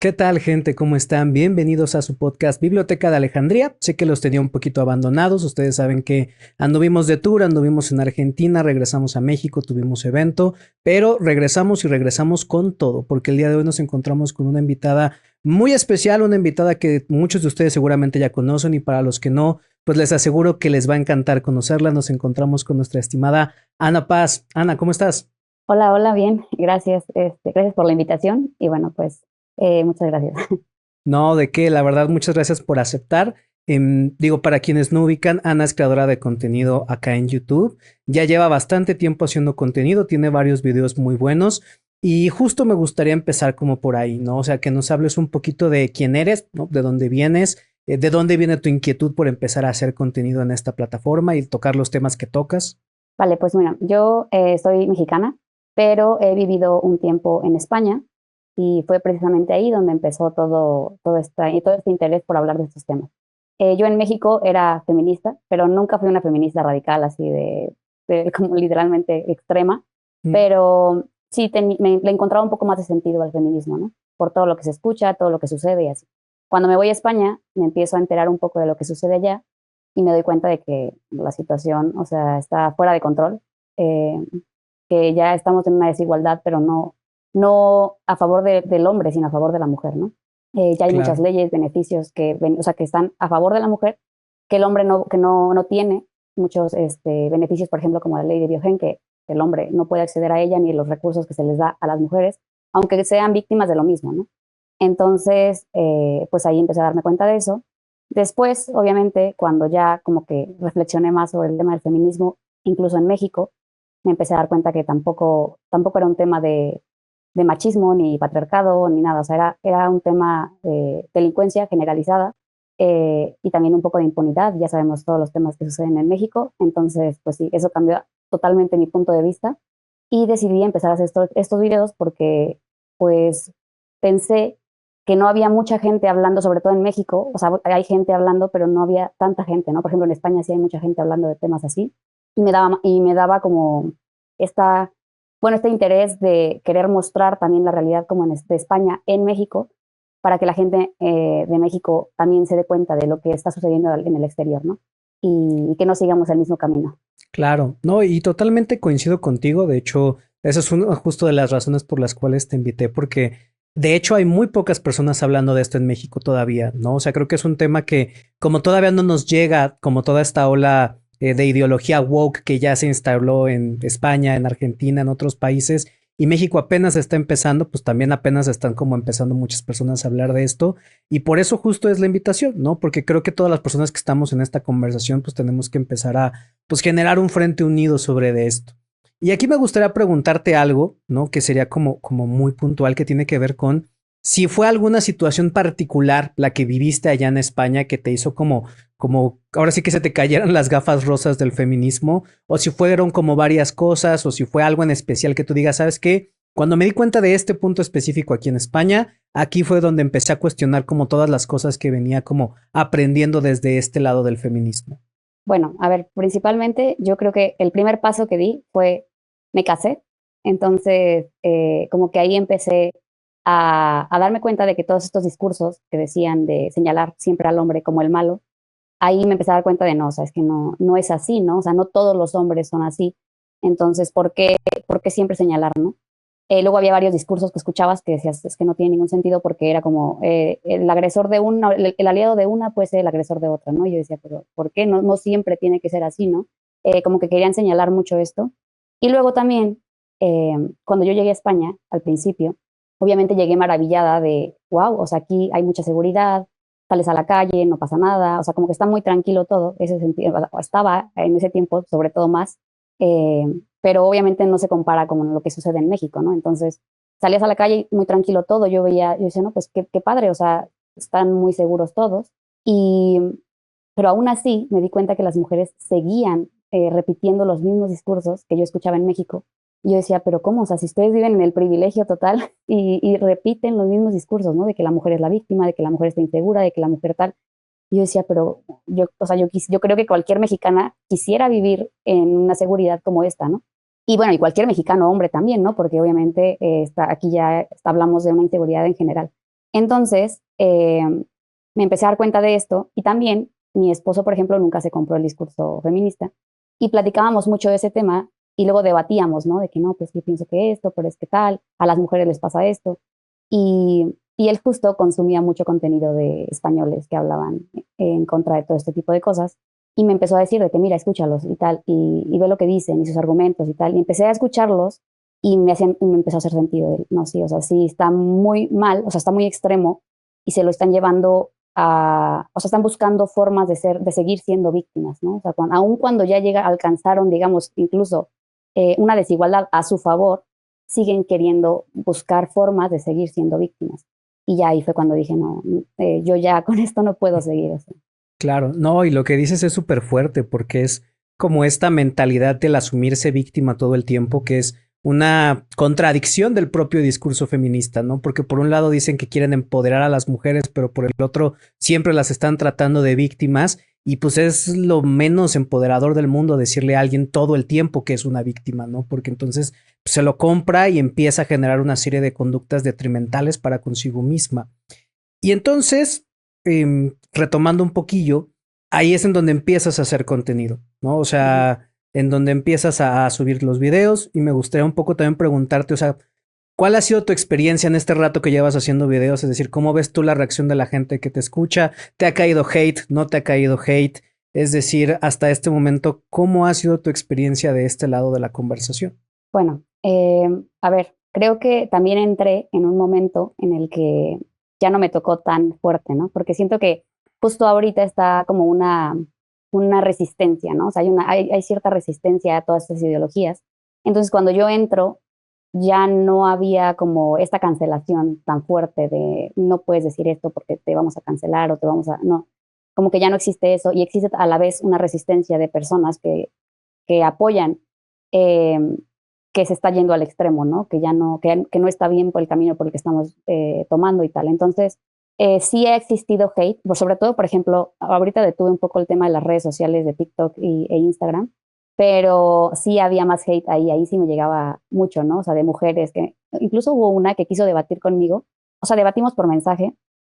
¿Qué tal, gente? ¿Cómo están? Bienvenidos a su podcast Biblioteca de Alejandría. Sé que los tenía un poquito abandonados. Ustedes saben que anduvimos de tour, anduvimos en Argentina, regresamos a México, tuvimos evento, pero regresamos y regresamos con todo, porque el día de hoy nos encontramos con una invitada muy especial, una invitada que muchos de ustedes seguramente ya conocen y para los que no, pues les aseguro que les va a encantar conocerla. Nos encontramos con nuestra estimada Ana Paz. Ana, ¿cómo estás? Hola, hola, bien, gracias. Gracias por la invitación y bueno, pues muchas gracias. No, de qué, la verdad, muchas gracias por aceptar. Digo, para quienes no ubican, Ana es creadora de contenido acá en YouTube. Ya lleva bastante tiempo haciendo contenido, tiene varios videos muy buenos y justo me gustaría empezar como por ahí, ¿no? O sea, que nos hables un poquito de quién eres, ¿no? De dónde vienes, de dónde viene tu inquietud por empezar a hacer contenido en esta plataforma y tocar los temas que tocas. Vale, pues mira, yo soy mexicana, pero he vivido un tiempo en España y fue precisamente ahí donde empezó todo este interés por hablar de estos temas. Yo en México era feminista, pero nunca fui una feminista radical, así de como literalmente extrema, Mm. pero sí le encontraba un poco más de sentido al feminismo, ¿no? Por todo lo que se escucha, todo lo que sucede y así. Cuando me voy a España, me empiezo a enterar un poco de lo que sucede allá y me doy cuenta de que la situación, o sea, está fuera de control, eh, que ya estamos en una desigualdad, pero no a favor del hombre, sino a favor de la mujer, ¿no? Ya hay muchas Claro, leyes, beneficios o sea, que están a favor de la mujer, que el hombre no tiene muchos beneficios, por ejemplo, como la ley de Biogen, que el hombre no puede acceder a ella ni los recursos que se les da a las mujeres, aunque sean víctimas de lo mismo, ¿no? Entonces, pues ahí empecé a darme cuenta de eso. Después, obviamente, cuando ya como que reflexioné más sobre el tema del feminismo, incluso en México, me empecé a dar cuenta que tampoco era un tema de machismo, ni patriarcado, ni nada. O sea, era un tema de delincuencia generalizada y también un poco de impunidad. Ya sabemos todos los temas que suceden en México. Entonces, pues sí, eso cambió totalmente mi punto de vista y decidí empezar a hacer estos videos porque, pues, pensé que no había mucha gente hablando, sobre todo en México. O sea, hay gente hablando, pero no había tanta gente, ¿no? Por ejemplo, en España sí hay mucha gente hablando de temas así y me daba como esta, bueno, este interés de querer mostrar también la realidad como de España en México, para que la gente de México también se dé cuenta de lo que está sucediendo en el exterior, ¿no? Y que no sigamos el mismo camino. claro. No, y totalmente coincido contigo. De hecho, esa es una justo de las razones por las cuales te invité, porque de hecho hay muy pocas personas hablando de esto en México todavía, ¿no? O sea, creo que es un tema que como todavía no nos llega, como toda esta ola de ideología woke que ya se instaló en España, en Argentina, en otros países, y México apenas está empezando, pues también apenas están como empezando muchas personas a hablar de esto, y por eso justo es la invitación, ¿no? Porque creo que todas las personas que estamos en esta conversación, pues tenemos que empezar a pues generar un frente unido sobre de esto. Y aquí me gustaría preguntarte algo, ¿no? Que sería como muy puntual, que tiene que ver con si fue alguna situación particular la que viviste allá en España que te hizo como, ahora sí que se te cayeran las gafas rosas del feminismo, o si fueron como varias cosas, o si fue algo en especial que tú digas, ¿sabes qué? Cuando me di cuenta de este punto específico aquí en España, aquí fue donde empecé a cuestionar como todas las cosas que venía como aprendiendo desde este lado del feminismo. Bueno, a ver, principalmente yo creo que el primer paso que di fue, me casé. Entonces, como que ahí empecé a darme cuenta de que todos estos discursos que decían de señalar siempre al hombre como el malo, ahí me empecé a dar cuenta de no, o sea, es que no es así, ¿no? O sea, no todos los hombres son así. Entonces, ¿por qué siempre señalar, no? Luego había varios discursos que escuchabas que decías, es que no tiene ningún sentido porque era como el agresor de una, el aliado de una puede ser el agresor de otra, ¿no? Y yo decía, pero ¿por qué? No siempre tiene que ser así, ¿no? Como que querían señalar mucho esto. Y luego también, cuando yo llegué a España, al principio, obviamente llegué maravillada de, wow, o sea, aquí hay mucha seguridad, sales a la calle, no pasa nada, o sea, como que está muy tranquilo todo, ese sentido, o estaba en ese tiempo, sobre todo más, eh, pero obviamente no se compara con lo que sucede en México, ¿no? Entonces, salías a la calle muy tranquilo todo, yo decía, no, pues qué padre, o sea, están muy seguros todos, y, pero aún así me di cuenta que las mujeres seguían repitiendo los mismos discursos que yo escuchaba en México, y yo decía, pero ¿cómo? O sea, si ustedes viven en el privilegio total y repiten los mismos discursos, ¿no? De que la mujer es la víctima, de que la mujer está insegura, de que la mujer tal. Y yo decía, pero yo, o sea, yo creo que cualquier mexicana quisiera vivir en una seguridad como esta, ¿no? Y bueno, y cualquier mexicano hombre también, ¿no? Porque obviamente aquí ya hablamos de una inseguridad en general. Entonces, me empecé a dar cuenta de esto y también mi esposo, por ejemplo, nunca se compró el discurso feminista y platicábamos mucho de ese tema y luego debatíamos, ¿no? De que no, pues yo pienso que esto, pero es que tal, a las mujeres les pasa esto. Y él justo consumía mucho contenido de españoles que hablaban en contra de todo este tipo de cosas y me empezó a decir de que mira, escúchalos y tal, y ve lo que dicen y sus argumentos y tal. Y empecé a escucharlos y me empezó a hacer sentido. No, sí, o sea, sí está muy mal, o sea, está muy extremo y se lo están llevando o sea, están buscando formas de seguir siendo víctimas, ¿no? O sea, aun cuando ya alcanzaron, digamos, incluso una desigualdad a su favor, siguen queriendo buscar formas de seguir siendo víctimas. Y ya ahí fue cuando dije, no, yo ya con esto no puedo seguir así. Claro, no, y lo que dices es súper fuerte porque es como esta mentalidad del asumirse víctima todo el tiempo, que es una contradicción del propio discurso feminista, ¿no? Porque por un lado dicen que quieren empoderar a las mujeres, pero por el otro siempre las están tratando de víctimas y pues es lo menos empoderador del mundo decirle a alguien todo el tiempo que es una víctima, ¿no? Porque entonces pues, se lo compra y empieza a generar una serie de conductas detrimentales para consigo misma. Y entonces, retomando un poquillo, ahí es en donde empiezas a hacer contenido, ¿no? O sea, en donde empiezas a subir los videos y me gustaría un poco también preguntarte, o sea, ¿cuál ha sido tu experiencia en este rato que llevas haciendo videos? Es decir, ¿cómo ves tú la reacción de la gente que te escucha? ¿Te ha caído hate? ¿No te ha caído hate? Es decir, hasta este momento, ¿cómo ha sido tu experiencia de este lado de la conversación? Bueno, a ver, creo que también entré en un momento en el que ya no me tocó tan fuerte, ¿no? Porque siento que justo ahorita está como una resistencia, ¿no? O sea, hay cierta resistencia a todas estas ideologías. Entonces, cuando yo entro, ya no había como esta cancelación tan fuerte de no puedes decir esto porque te vamos a cancelar o te vamos a... No, como que ya no existe eso y existe a la vez una resistencia de personas que apoyan eh, que se está yendo al extremo, ¿no? Que ya no, que no está bien por el camino por el que estamos tomando y tal. Entonces, sí ha existido hate, sobre todo, por ejemplo, ahorita detuve un poco el tema de las redes sociales de TikTok e Instagram, pero sí había más hate ahí sí me llegaba mucho, ¿no? O sea, de mujeres que, incluso hubo una que quiso debatir conmigo, o sea, debatimos por mensaje.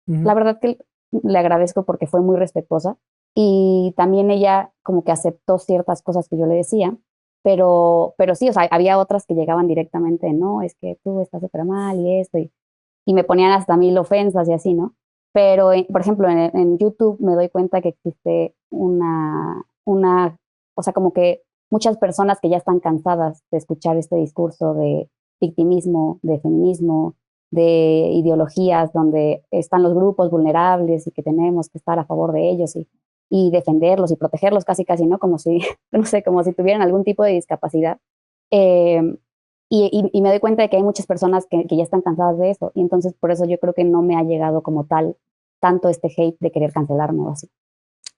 La verdad que le agradezco porque fue muy respetuosa y también ella como que aceptó ciertas cosas que yo le decía, pero sí, o sea, había otras que llegaban directamente, no, es que tú estás súper mal y esto, y me ponían hasta mil ofensas y así, ¿no? Pero, por ejemplo, en YouTube me doy cuenta que existe o sea, como que muchas personas que ya están cansadas de escuchar este discurso de victimismo, de feminismo, de ideologías donde están los grupos vulnerables y que tenemos que estar a favor de ellos y defenderlos y protegerlos casi, casi, ¿no? Como si, no sé, como si tuvieran algún tipo de discapacidad. Eh, y me doy cuenta de que hay muchas personas que ya están cansadas de eso. Y entonces por eso yo creo que no me ha llegado como tal tanto este hate de querer cancelarme o así.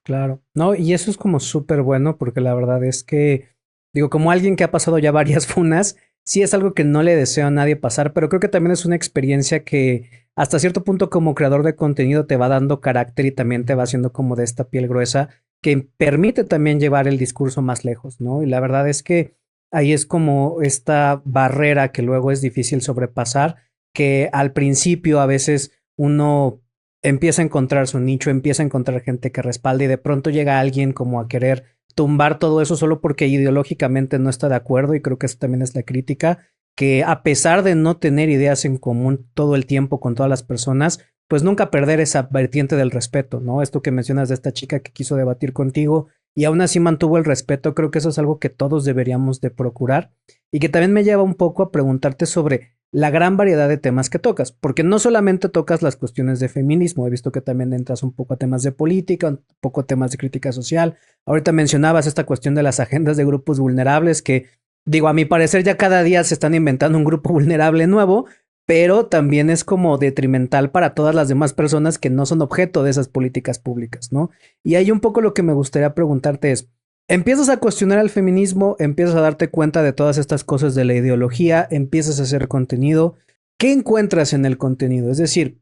Claro, no, y eso es como súper bueno porque la verdad es que, digo, como alguien que ha pasado ya varias funas, sí es algo que no le deseo a nadie pasar, pero creo que también es una experiencia que hasta cierto punto como creador de contenido te va dando carácter y también te va haciendo como de esta piel gruesa que permite también llevar el discurso más lejos, ¿no? Y la verdad es que ahí es como esta barrera que luego es difícil sobrepasar, que al principio a veces uno empieza a encontrar su nicho, empieza a encontrar gente que respalde y de pronto llega alguien como a querer tumbar todo eso solo porque ideológicamente no está de acuerdo y creo que eso también es la crítica, que a pesar de no tener ideas en común todo el tiempo con todas las personas, pues nunca perder esa vertiente del respeto, ¿no? Esto que mencionas de esta chica que quiso debatir contigo y aún así mantuvo el respeto, creo que eso es algo que todos deberíamos de procurar y que también me lleva un poco a preguntarte sobre la gran variedad de temas que tocas, porque no solamente tocas las cuestiones de feminismo, he visto que también entras un poco a temas de política, un poco a temas de crítica social. Ahorita mencionabas esta cuestión de las agendas de grupos vulnerables que, digo, a mi parecer ya cada día se están inventando un grupo vulnerable nuevo, pero también es como detrimental para todas las demás personas que no son objeto de esas políticas públicas, ¿no? Y ahí un poco lo que me gustaría preguntarte es, empiezas a cuestionar el feminismo, empiezas a darte cuenta de todas estas cosas de la ideología, empiezas a hacer contenido. ¿Qué encuentras en el contenido? Es decir,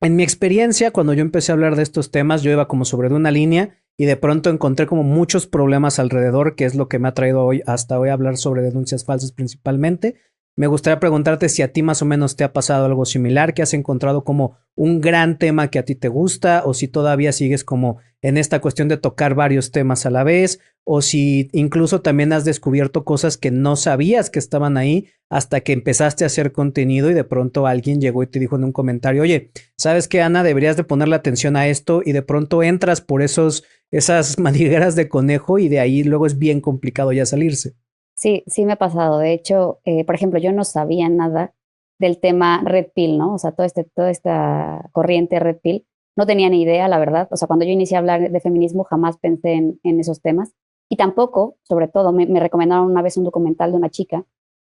en mi experiencia, cuando yo empecé a hablar de estos temas, yo iba como sobre de una línea y de pronto encontré como muchos problemas alrededor, que es lo que me ha traído hoy hasta hoy a hablar sobre denuncias falsas principalmente. Me gustaría preguntarte si a ti más o menos te ha pasado algo similar, que has encontrado como un gran tema que a ti te gusta, o si todavía sigues como en esta cuestión de tocar varios temas a la vez, o si incluso también has descubierto cosas que no sabías que estaban ahí hasta que empezaste a hacer contenido y de pronto alguien llegó y te dijo en un comentario, oye, ¿sabes qué, Ana? Deberías de ponerle atención a esto y de pronto entras por esas madrigueras de conejo y de ahí luego es bien complicado ya salirse. Sí, sí me ha pasado. De hecho, por ejemplo, yo no sabía nada del tema Red Pill, ¿no? O sea, toda esta corriente Red Pill, no tenía ni idea, la verdad. O sea, cuando yo inicié a hablar de feminismo, jamás pensé en esos temas. Y tampoco, sobre todo, me recomendaron una vez un documental de una chica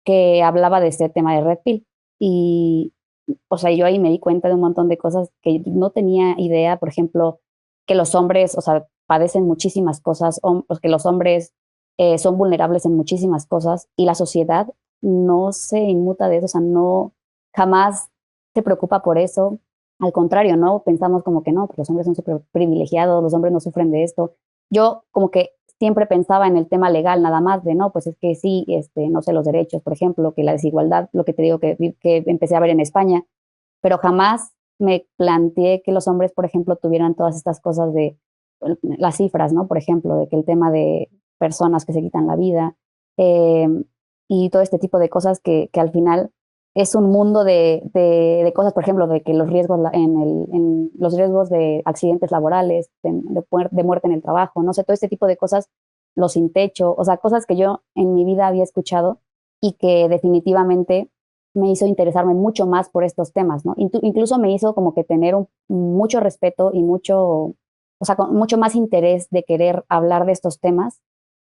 que hablaba de este tema de Red Pill. Y, o sea, yo ahí me di cuenta de un montón de cosas que no tenía idea. Por ejemplo, que los hombres, o sea, padecen muchísimas cosas, que los hombres son vulnerables en muchísimas cosas y la sociedad no se inmuta de eso, o sea, no, jamás se preocupa por eso. Al contrario, ¿no? Pensamos como que no, pues los hombres son súper privilegiados, los hombres no sufren de esto. Yo como que siempre pensaba en el tema legal nada más de, no, pues es que sí, no sé, los derechos, por ejemplo, que la desigualdad, lo que te digo que empecé a ver en España, pero jamás me planteé que los hombres, por ejemplo, tuvieran todas estas cosas de las cifras, ¿no? Por ejemplo, de que el tema de personas que se quitan la vida eh, y todo este tipo de cosas que al final es un mundo de cosas, por ejemplo, de que los riesgos en los riesgos de accidentes laborales, de muerte en el trabajo, no sé, todo este tipo de cosas, los sin techo, o sea, cosas que yo en mi vida había escuchado y que definitivamente me hizo interesarme mucho más por estos temas, ¿no? Incluso me hizo como que tener mucho respeto y mucho, o sea, con mucho más interés de querer hablar de estos temas,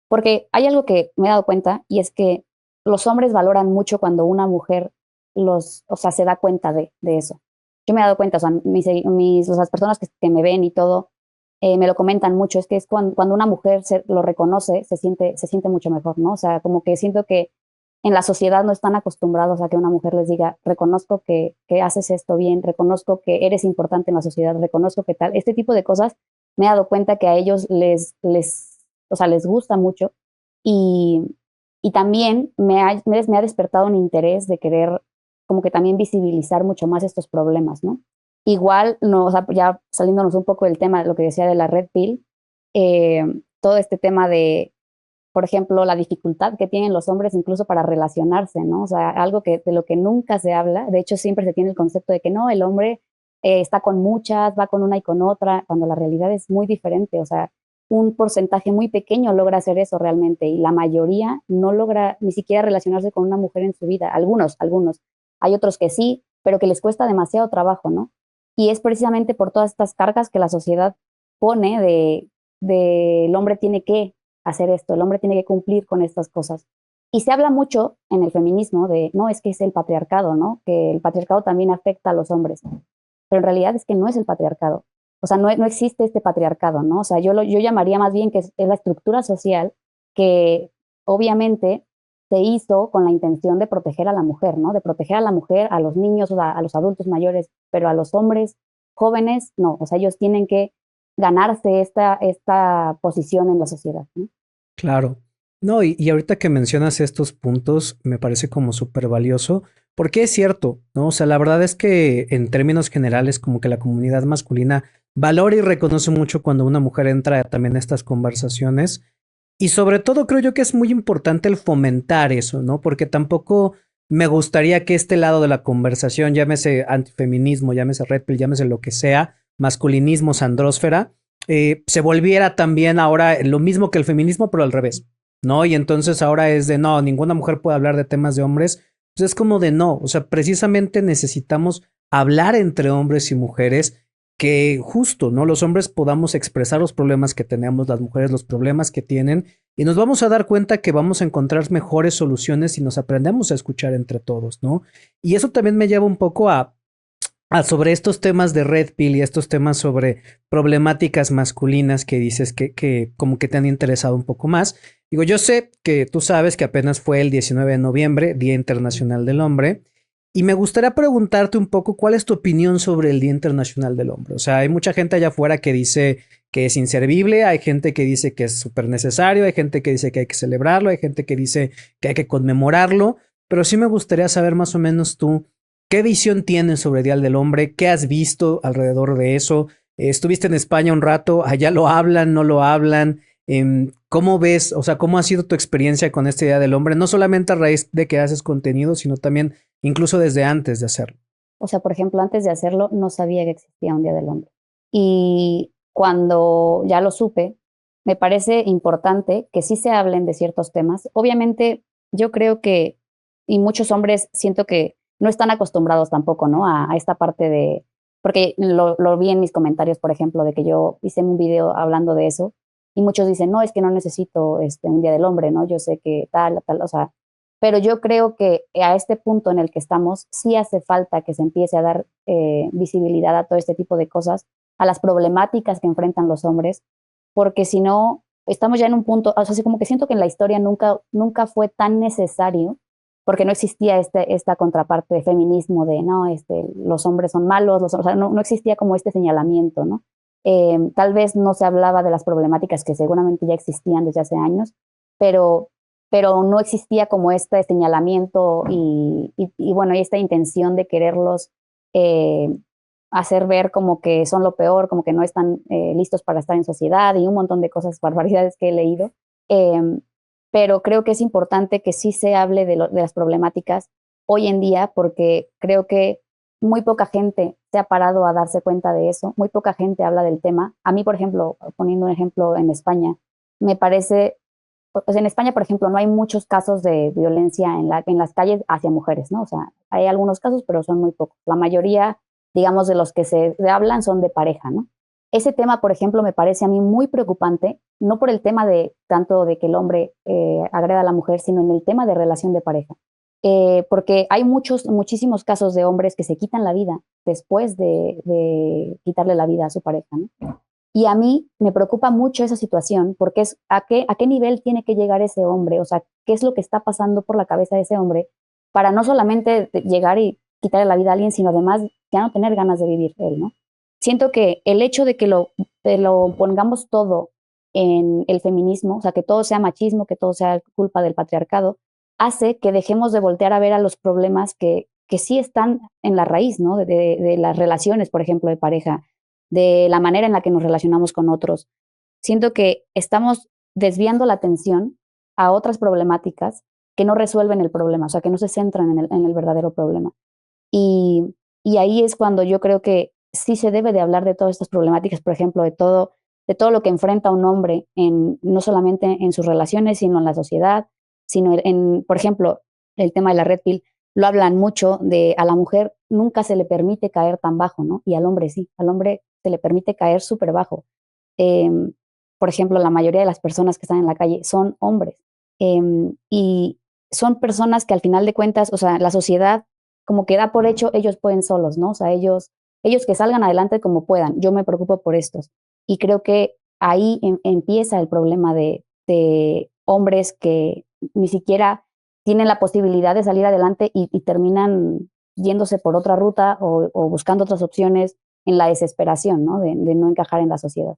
porque hay algo que me he dado cuenta y es que los hombres valoran mucho cuando una mujer o sea, se da cuenta de eso. Yo me he dado cuenta, o sea, las personas que me ven y todo, me lo comentan mucho, es que es cuando una mujer lo reconoce, se siente mucho mejor, ¿no? O sea, como que siento que en la sociedad no están acostumbrados a que una mujer les diga, reconozco que haces esto bien, reconozco que eres importante en la sociedad, reconozco que tal. Este tipo de cosas me he dado cuenta que a ellos o sea, les gusta mucho y, y también me ha despertado un interés de querer como que también visibilizar mucho más estos problemas, ¿no? Igual, no, o sea, ya saliéndonos un poco del tema de lo que decía de la Red Pill, todo este tema de, por ejemplo, la dificultad que tienen los hombres incluso para relacionarse, ¿no? O sea, algo de lo que nunca se habla, de hecho siempre se tiene el concepto de que no, el hombre está con muchas, va con una y con otra, cuando la realidad es muy diferente, o sea, un porcentaje muy pequeño logra hacer eso realmente y la mayoría no logra ni siquiera relacionarse con una mujer en su vida, algunos, hay otros que sí, pero que les cuesta demasiado trabajo, ¿no? Y es precisamente por todas estas cargas que la sociedad pone de el hombre tiene que hacer esto, el hombre tiene que cumplir con estas cosas. Y se habla mucho en el feminismo de, no, es que es el patriarcado, ¿no? Que el patriarcado también afecta a los hombres. Pero en realidad es que no es el patriarcado. O sea, no existe este patriarcado, ¿no? O sea, yo llamaría más bien que es la estructura social que obviamente se hizo con la intención de proteger a la mujer, ¿no? De proteger a la mujer, a los niños, a los adultos mayores, pero a los hombres jóvenes, no. O sea, ellos tienen que ganarse esta posición en la sociedad, ¿no? Claro. No, y ahorita que mencionas estos puntos, me parece como súper valioso, porque es cierto, ¿no? O sea, la verdad es que en términos generales, como que la comunidad masculina valora y reconoce mucho cuando una mujer entra también a estas conversaciones. Y sobre todo creo yo que es muy importante el fomentar eso, ¿no? Porque tampoco me gustaría que este lado de la conversación, llámese antifeminismo, llámese red pill, llámese lo que sea, masculinismo, sandrósfera, se volviera también ahora lo mismo que el feminismo, pero al revés, ¿no? Y entonces ahora es de no, ninguna mujer puede hablar de temas de hombres. Pues es como de no, o sea, precisamente necesitamos hablar entre hombres y mujeres que justo, ¿no? Los hombres podamos expresar los problemas que tenemos, las mujeres los problemas que tienen, y nos vamos a dar cuenta que vamos a encontrar mejores soluciones si nos aprendemos a escuchar entre todos, ¿no? Y eso también me lleva un poco sobre estos temas de Red Pill y estos temas sobre problemáticas masculinas que dices que como que te han interesado un poco más. Digo, yo sé que tú sabes que apenas fue el 19 de noviembre, Día Internacional del Hombre, y me gustaría preguntarte un poco cuál es tu opinión sobre el Día Internacional del Hombre. O sea, hay mucha gente allá afuera que dice que es inservible, hay gente que dice que es súper necesario, hay gente que dice que hay que celebrarlo, hay gente que dice que hay que conmemorarlo. pero sí me gustaría saber más o menos tú, ¿qué visión tienes sobre Día del Hombre? ¿Qué has visto alrededor de eso? Estuviste en España un rato, allá lo hablan, no lo hablan. ¿Cómo ves, o sea, cómo ha sido tu experiencia con este Día del Hombre? No solamente a raíz de que haces contenido, sino también incluso desde antes de hacerlo. O sea, por ejemplo, antes de hacerlo no sabía que existía un Día del Hombre. Y cuando ya lo supe, me parece importante que sí se hablen de ciertos temas. Obviamente, yo creo que, y muchos hombres siento que no están acostumbrados tampoco, ¿no? A esta parte de, porque lo vi en mis comentarios, por ejemplo, de que yo hice un video hablando de eso, y muchos dicen, no, es que no necesito un Día del Hombre, ¿no? Yo sé que tal, o sea, pero yo creo que a este punto en el que estamos, sí hace falta que se empiece a dar visibilidad a todo este tipo de cosas, a las problemáticas que enfrentan los hombres, porque si no, estamos ya en un punto, o sea, así como que siento que en la historia nunca fue tan necesario, porque no existía esta contraparte de feminismo de, no, los hombres son malos, o sea, no existía como este señalamiento, ¿no? Tal vez no se hablaba de las problemáticas que seguramente ya existían desde hace años, pero no existía como este señalamiento y bueno, y esta intención de quererlos eh, hacer ver como que son lo peor, como que no están listos para estar en sociedad y un montón de cosas, barbaridades que he leído. Eh, pero creo que es importante que sí se hable de las problemáticas hoy en día porque creo que muy poca gente se ha parado a darse cuenta de eso, muy poca gente habla del tema. A mí, por ejemplo, poniendo un ejemplo en España, me parece pues en España, por ejemplo, no hay muchos casos de violencia en las calles hacia mujeres, ¿no? O sea, hay algunos casos, pero son muy pocos. La mayoría, digamos, de los que se hablan son de pareja, ¿no? Ese tema, por ejemplo, me parece a mí muy preocupante, no por el tema de tanto de que el hombre agreda a la mujer, sino en el tema de relación de pareja. Porque hay muchísimos casos de hombres que se quitan la vida después de quitarle la vida a su pareja, ¿no? Y a mí me preocupa mucho esa situación porque es a qué nivel tiene que llegar ese hombre, o sea, qué es lo que está pasando por la cabeza de ese hombre para no solamente llegar y quitarle la vida a alguien, sino además ya no tener ganas de vivir él, ¿no? Siento que el hecho de que lo pongamos todo en el feminismo, o sea, que todo sea machismo, que todo sea culpa del patriarcado, hace que dejemos de voltear a ver a los problemas que sí están en la raíz, ¿no? De las relaciones, por ejemplo, de pareja, de la manera en la que nos relacionamos con otros. Siento que estamos desviando la atención a otras problemáticas que no resuelven el problema, o sea, que no se centran en el verdadero problema. Y ahí es cuando yo creo que sí se debe de hablar de todas estas problemáticas, por ejemplo, de todo lo que enfrenta un hombre no solamente en sus relaciones, sino en la sociedad, sino por ejemplo, el tema de la red pill, lo hablan mucho de a la mujer nunca se le permite caer tan bajo, ¿no? Y al hombre sí, al hombre se le permite caer súper bajo. Em, por ejemplo, la mayoría de las personas que están en la calle son hombres. Y son personas que al final de cuentas, o sea, la sociedad como que da por hecho, ellos pueden solos, ¿no? O sea, ellos que salgan adelante como puedan. Yo me preocupo por estos. Y creo que ahí empieza el problema de hombres que ni siquiera tienen la posibilidad de salir adelante y terminan yéndose por otra ruta o buscando otras opciones en la desesperación, ¿no? De no encajar en la sociedad.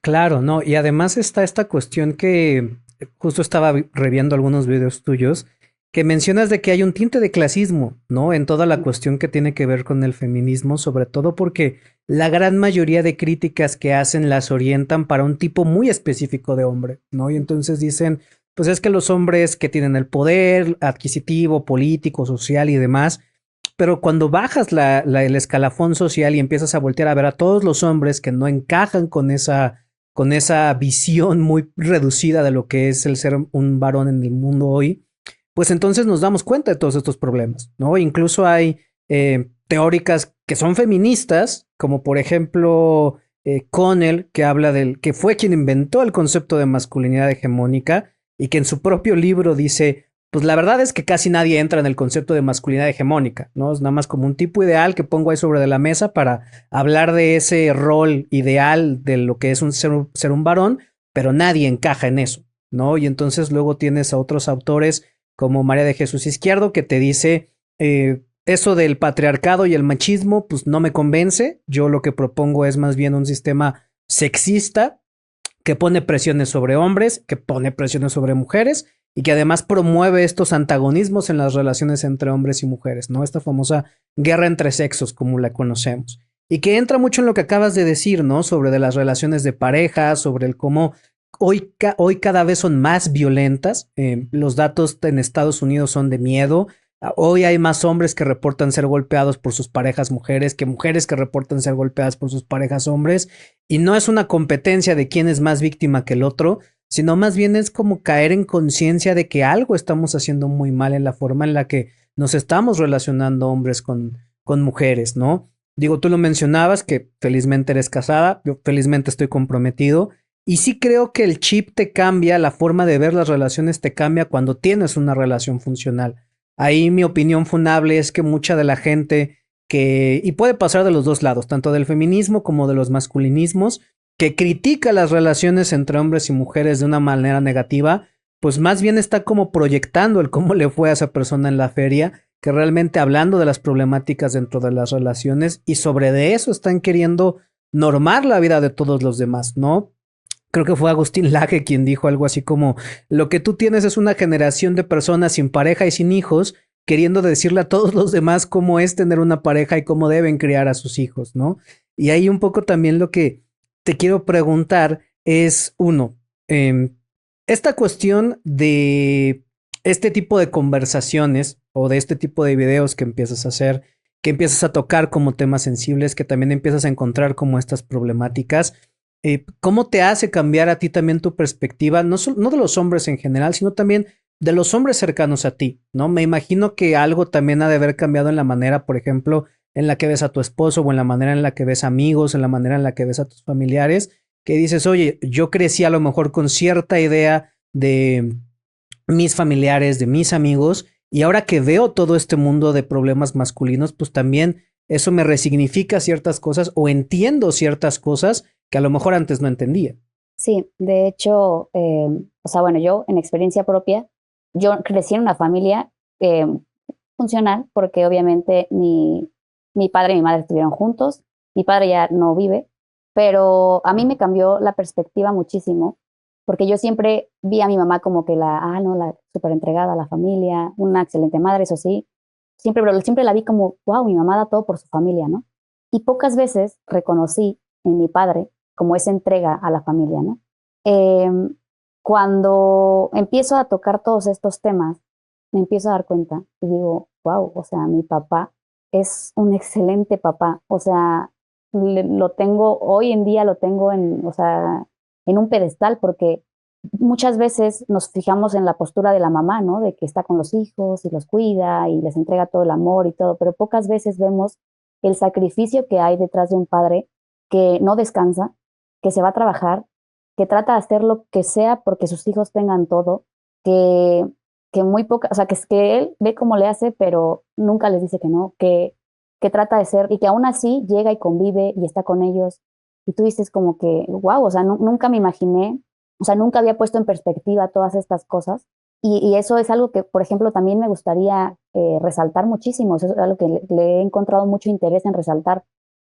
Claro, no, y además está esta cuestión que justo estaba reviendo algunos videos tuyos, que mencionas de que hay un tinte de clasismo, ¿no? En toda la cuestión que tiene que ver con el feminismo, sobre todo porque la gran mayoría de críticas que hacen las orientan para un tipo muy específico de hombre, ¿no? Y entonces dicen, pues es que los hombres que tienen el poder adquisitivo, político, social y demás, pero cuando bajas el escalafón social y empiezas a voltear a ver a todos los hombres que no encajan con esa visión muy reducida de lo que es el ser un varón en el mundo hoy, pues entonces nos damos cuenta de todos estos problemas, ¿no? Incluso hay teóricas que son feministas, como por ejemplo Connell, que habla que fue quien inventó el concepto de masculinidad hegemónica y que en su propio libro dice, pues la verdad es que casi nadie entra en el concepto de masculinidad hegemónica, ¿no? Es nada más como un tipo ideal que pongo ahí sobre de la mesa para hablar de ese rol ideal de lo que es ser un varón, pero nadie encaja en eso, ¿no? Y entonces luego tienes a otros autores como María de Jesús Izquierdo que te dice, eso del patriarcado y el machismo, pues no me convence, yo lo que propongo es más bien un sistema sexista que pone presiones sobre hombres, que pone presiones sobre mujeres y que además promueve estos antagonismos en las relaciones entre hombres y mujeres, ¿no? Esta famosa guerra entre sexos, como la conocemos. Y que entra mucho en lo que acabas de decir, ¿no? Sobre de las relaciones de pareja, sobre el cómo hoy cada vez son más violentas. Los datos en Estados Unidos son de miedo. Hoy hay más hombres que reportan ser golpeados por sus parejas mujeres que mujeres que reportan ser golpeadas por sus parejas hombres. Y no es una competencia de quién es más víctima que el otro, sino más bien es como caer en conciencia de que algo estamos haciendo muy mal en la forma en la que nos estamos relacionando hombres con mujeres, ¿no? Digo, tú lo mencionabas que felizmente eres casada, yo felizmente estoy comprometido. Y sí creo que el chip te cambia, la forma de ver las relaciones te cambia cuando tienes una relación funcional. Ahí mi opinión funable es que mucha de la gente y puede pasar de los dos lados, tanto del feminismo como de los masculinismos, que critica las relaciones entre hombres y mujeres de una manera negativa, pues más bien está como proyectando el cómo le fue a esa persona en la feria, que realmente hablando de las problemáticas dentro de las relaciones y sobre de eso están queriendo normar la vida de todos los demás, ¿no? Creo que fue Agustín Laje quien dijo algo así como, lo que tú tienes es una generación de personas sin pareja y sin hijos, queriendo decirle a todos los demás cómo es tener una pareja y cómo deben criar a sus hijos, ¿no? Y ahí un poco también lo que te quiero preguntar es, uno, esta cuestión de este tipo de conversaciones o de este tipo de videos que empiezas a hacer, que empiezas a tocar como temas sensibles, que también empiezas a encontrar como estas problemáticas. ¿Cómo te hace cambiar a ti también tu perspectiva, no de los hombres en general, sino también de los hombres cercanos a ti, ¿no? Me imagino que algo también ha de haber cambiado en la manera, por ejemplo, en la que ves a tu esposo o en la manera en la que ves amigos, en la manera en la que ves a tus familiares, que dices, oye, yo crecí a lo mejor con cierta idea de mis familiares, de mis amigos, y ahora que veo todo este mundo de problemas masculinos, pues también eso me resignifica ciertas cosas o entiendo ciertas cosas que a lo mejor antes no entendía. Sí, de hecho, o sea, bueno, yo en experiencia propia, yo crecí en una familia eh, funcional porque obviamente mi padre y mi madre estuvieron juntos, mi padre ya no vive, pero a mí me cambió la perspectiva muchísimo porque yo siempre vi a mi mamá como que no, la súper entregada a la familia, una excelente madre, eso sí, siempre, pero siempre la vi como, wow, mi mamá da todo por su familia, ¿no? Y pocas veces reconocí en mi padre como esa entrega a la familia, ¿no? Eh, Cuando empiezo a tocar todos estos temas, me empiezo a dar cuenta y digo, wow, o sea, mi papá es un excelente papá, o sea, lo tengo, hoy en día lo tengo o sea, en un pedestal porque muchas veces nos fijamos en la postura de la mamá, ¿no? De que está con los hijos y los cuida y les entrega todo el amor y todo, pero pocas veces vemos el sacrificio que hay detrás de un padre que no descansa, que se va a trabajar, que trata de hacer lo que sea porque sus hijos tengan todo, que, que muy poca, o sea, que él ve cómo le hace, pero nunca les dice que no, que trata de ser y que aún así llega y convive y está con ellos. Y tú dices como que, wow, o sea, nunca me imaginé, o sea, nunca había puesto en perspectiva todas estas cosas. Y eso es algo que, por ejemplo, también me gustaría resaltar muchísimo. Eso es algo que le he encontrado mucho interés en resaltar,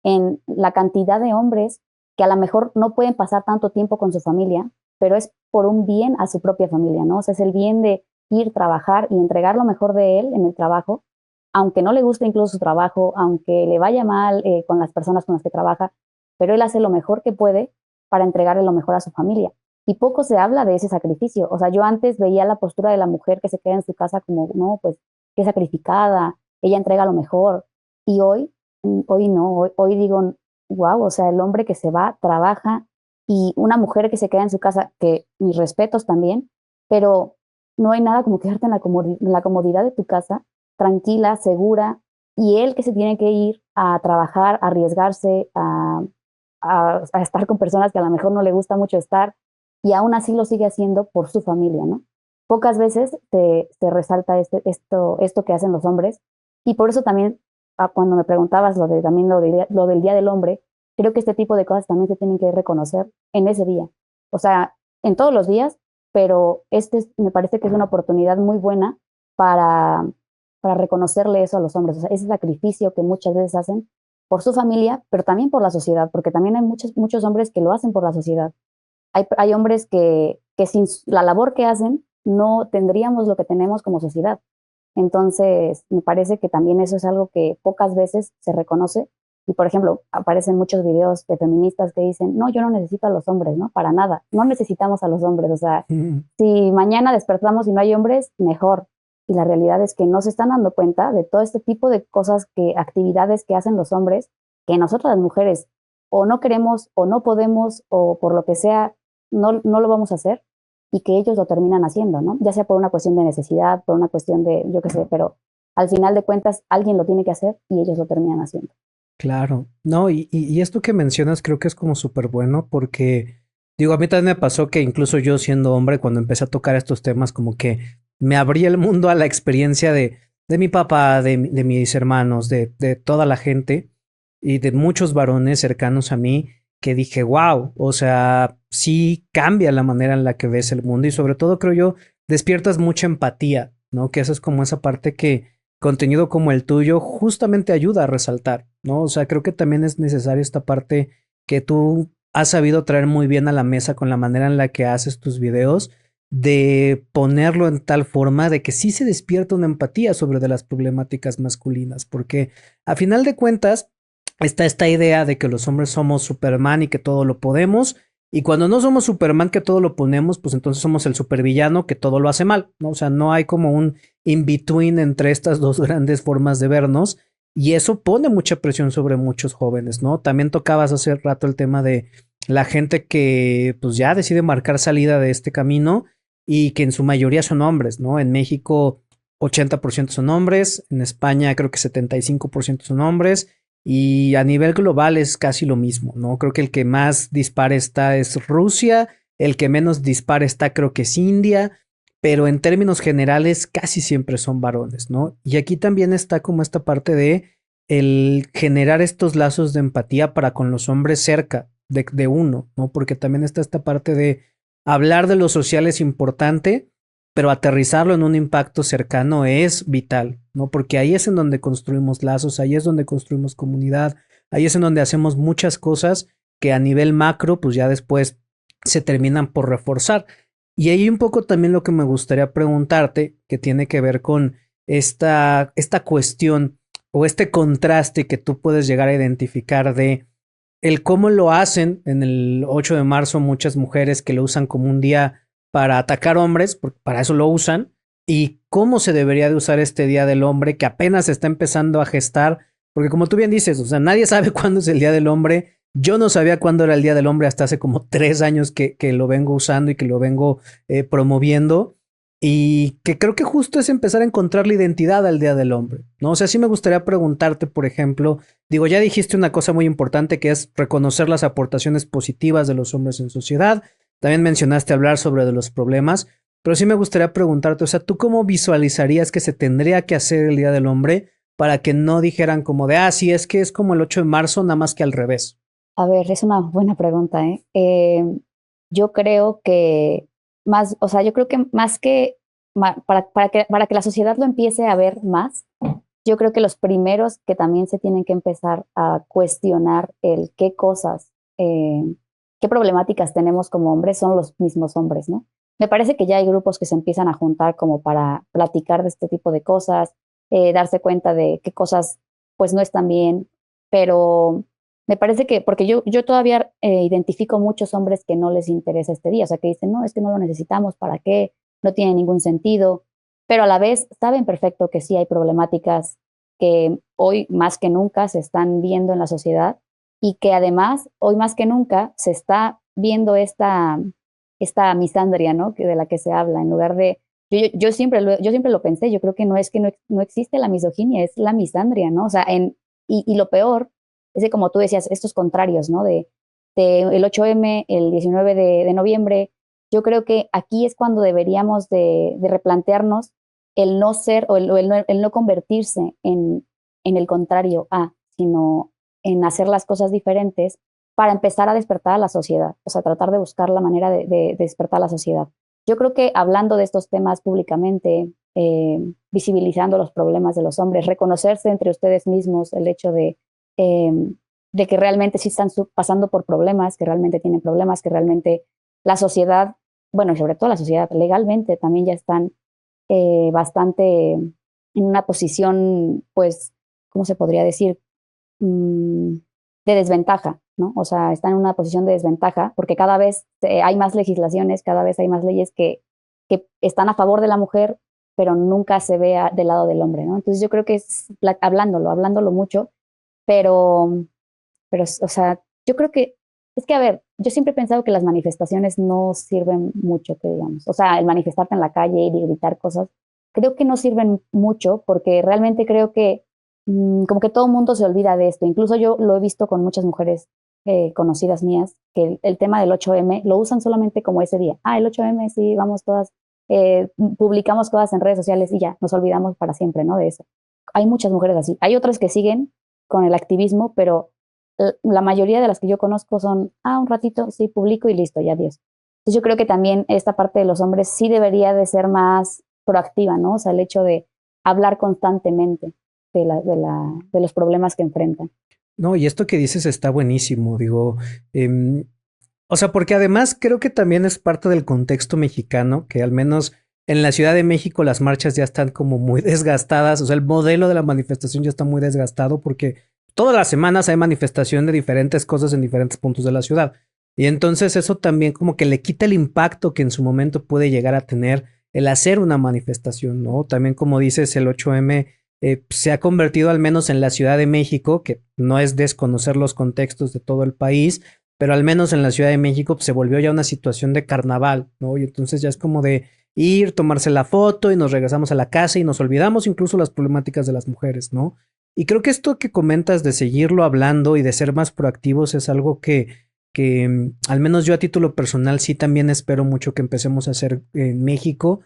en la cantidad de hombres que a lo mejor no pueden pasar tanto tiempo con su familia, pero es por un bien a su propia familia, ¿no? O sea, es el bien de ir, trabajar y entregar lo mejor de él en el trabajo, aunque no le guste incluso su trabajo, aunque le vaya mal con las personas con las que trabaja, pero él hace lo mejor que puede para entregarle lo mejor a su familia. Y poco se habla de ese sacrificio. O sea, yo antes veía la postura de la mujer que se queda en su casa como, no, pues, qué sacrificada, ella entrega lo mejor. Y hoy no, hoy digo, wow, o sea, el hombre que se va, trabaja, y una mujer que se queda en su casa, que mis respetos también, pero no hay nada como quedarte en la comodidad de tu casa, tranquila, segura, y él que se tiene que ir a trabajar, a arriesgarse, a estar con personas que a lo mejor no le gusta mucho estar, y aún así lo sigue haciendo por su familia, ¿no? Pocas veces se resalta esto que hacen los hombres, y por eso también, cuando me preguntabas también lo del Día del Hombre, creo que este tipo de cosas también se tienen que reconocer en ese día. O sea, en todos los días, pero me parece que es una oportunidad muy buena para, para reconocerle eso a los hombres, o sea, ese sacrificio que muchas veces hacen por su familia, pero también por la sociedad, porque también hay muchos hombres que lo hacen por la sociedad. Hay hombres que sin la labor que hacen, no tendríamos lo que tenemos como sociedad. Entonces, me parece que también eso es algo que pocas veces se reconoce. Y, por ejemplo, aparecen muchos videos de feministas que dicen, no, yo no necesito a los hombres, ¿no? Para nada. No necesitamos a los hombres. O sea, si mañana despertamos y no hay hombres, mejor. Y la realidad es que no se están dando cuenta de todo este tipo de cosas, actividades que hacen los hombres, que nosotras las mujeres o no queremos o no podemos o por lo que sea, no lo vamos a hacer y que ellos lo terminan haciendo, ¿no? Ya sea por una cuestión de necesidad, por una cuestión de, yo qué sé, pero al final de cuentas alguien lo tiene que hacer y ellos lo terminan haciendo. Claro, no, y esto que mencionas creo que es como súper bueno porque, digo, a mí también me pasó que incluso yo siendo hombre, cuando empecé a tocar estos temas, como que me abría el mundo a la experiencia de mi papá, de mis hermanos, de toda la gente y de muchos varones cercanos a mí que dije, wow, o sea, sí cambia la manera en la que ves el mundo y sobre todo creo yo, despiertas mucha empatía, ¿no? Que eso es como esa parte que contenido como el tuyo justamente ayuda a resaltar, ¿no? O sea, creo que también es necesaria esta parte que tú has sabido traer muy bien a la mesa con la manera en la que haces tus videos, de ponerlo en tal forma de que sí se despierta una empatía sobre de las problemáticas masculinas, porque a final de cuentas está esta idea de que los hombres somos Superman y que todo lo podemos, y cuando no somos Superman que todo lo ponemos, pues entonces somos el supervillano que todo lo hace mal, ¿no? O sea, no hay como un in between entre estas dos grandes formas de vernos y eso pone mucha presión sobre muchos jóvenes, ¿no? También tocabas hace rato el tema de la gente que pues ya decide marcar salida de este camino y que en su mayoría son hombres, ¿no? En México 80% son hombres, en España creo que 75% son hombres y a nivel global es casi lo mismo, ¿no? Creo que el que más dispara está es Rusia, el que menos dispara está creo que es India, pero en términos generales casi siempre son varones, ¿no? Y aquí también está como esta parte de el generar estos lazos de empatía para con los hombres cerca de uno, ¿no? Porque también está esta parte de hablar de lo social es importante, pero aterrizarlo en un impacto cercano es vital, ¿no? Porque ahí es en donde construimos lazos, ahí es donde construimos comunidad, ahí es en donde hacemos muchas cosas que a nivel macro, pues ya después se terminan por reforzar. Y ahí un poco también lo que me gustaría preguntarte, que tiene que ver con esta cuestión o este contraste que tú puedes llegar a identificar de el cómo lo hacen en el 8 de marzo muchas mujeres que lo usan como un día para atacar hombres, porque para eso lo usan, y cómo se debería de usar este Día del Hombre que apenas se está empezando a gestar, porque como tú bien dices, o sea, nadie sabe cuándo es el Día del Hombre. Yo no sabía cuándo era el Día del Hombre hasta hace como 3 años que lo vengo usando y que lo vengo promoviendo. Y que creo que justo es empezar a encontrar la identidad al Día del Hombre, ¿no? O sea, sí me gustaría preguntarte, por ejemplo, digo, ya dijiste una cosa muy importante que es reconocer las aportaciones positivas de los hombres en sociedad. También mencionaste hablar sobre de los problemas, pero sí me gustaría preguntarte, o sea, ¿tú cómo visualizarías que se tendría que hacer el Día del Hombre para que no dijeran como de, ah, sí, es que es como el 8 de marzo, nada más que al revés? A ver, es una buena pregunta, ¿eh? Yo creo que más, o sea, yo creo que más que, para que la sociedad lo empiece a ver más, yo creo que los primeros que también se tienen que empezar a cuestionar el qué cosas, qué problemáticas tenemos como hombres son los mismos hombres, ¿no? Me parece que ya hay grupos que se empiezan a juntar como para platicar de este tipo de cosas, darse cuenta de qué cosas pues no están bien, pero me parece que, porque yo todavía identifico muchos hombres que no les interesa este día, o sea, que dicen, no, es que no lo necesitamos, ¿para qué? No tiene ningún sentido, pero a la vez saben perfecto que sí hay problemáticas que hoy más que nunca se están viendo en la sociedad y que además hoy más que nunca se está viendo esta misandria, ¿no? Que de la que se habla, en lugar de, yo siempre lo pensé, yo creo que no es que no existe la misoginia, es la misandria, ¿no? O sea, y lo peor es que como tú decías, estos contrarios, ¿no? De el 8M, el 19 de noviembre, yo creo que aquí es cuando deberíamos de replantearnos el no ser o el no convertirse en el contrario a, sino en hacer las cosas diferentes para empezar a despertar a la sociedad, o sea, tratar de buscar la manera de despertar a la sociedad. Yo creo que hablando de estos temas públicamente, visibilizando los problemas de los hombres, reconocerse entre ustedes mismos el hecho eh, de que realmente sí están pasando por problemas, que realmente tienen problemas, que realmente la sociedad bueno, sobre todo la sociedad, legalmente también ya están bastante en una posición, pues, ¿cómo se podría decir? Mm, de desventaja, ¿no? O sea, están en una posición de desventaja porque cada vez hay más legislaciones, cada vez hay más leyes que están a favor de la mujer, pero nunca se ve del lado del hombre, ¿no? Entonces yo creo que es hablándolo mucho, pero, o sea, yo creo que, es que, a ver, yo siempre he pensado que las manifestaciones no sirven mucho, que digamos. O sea, el manifestarte en la calle y gritar cosas, creo que no sirven mucho porque realmente creo que como que todo el mundo se olvida de esto. Incluso yo lo he visto con muchas mujeres conocidas mías, que el tema del 8M lo usan solamente como ese día. Ah, el 8M, sí, vamos todas, publicamos cosas en redes sociales y ya, nos olvidamos para siempre, ¿no? De eso. Hay muchas mujeres así. Hay otras que siguen con el activismo, pero la mayoría de las que yo conozco son, un ratito, sí, publico y listo, ya adiós. Entonces yo creo que también esta parte de los hombres sí debería de ser más proactiva, ¿no? O sea, el hecho de hablar constantemente de los problemas que enfrentan. No, y esto que dices está buenísimo, digo, em, o sea, porque además creo que también es parte del contexto mexicano, que al menos en la Ciudad de México las marchas ya están como muy desgastadas, o sea, el modelo de la manifestación ya está muy desgastado porque todas las semanas hay manifestación de diferentes cosas en diferentes puntos de la ciudad. Y entonces eso también como que le quita el impacto que en su momento puede llegar a tener el hacer una manifestación, ¿no? También como dices, el 8M se ha convertido al menos en la Ciudad de México, que no es desconocer los contextos de todo el país, pero al menos en la Ciudad de México pues, se volvió ya una situación de carnaval, ¿no? Y entonces ya es como de ir, tomarse la foto y nos regresamos a la casa y nos olvidamos incluso las problemáticas de las mujeres, ¿no? Y creo que esto que comentas de seguirlo hablando y de ser más proactivos es algo que al menos yo a título personal sí también espero mucho que empecemos a hacer en México.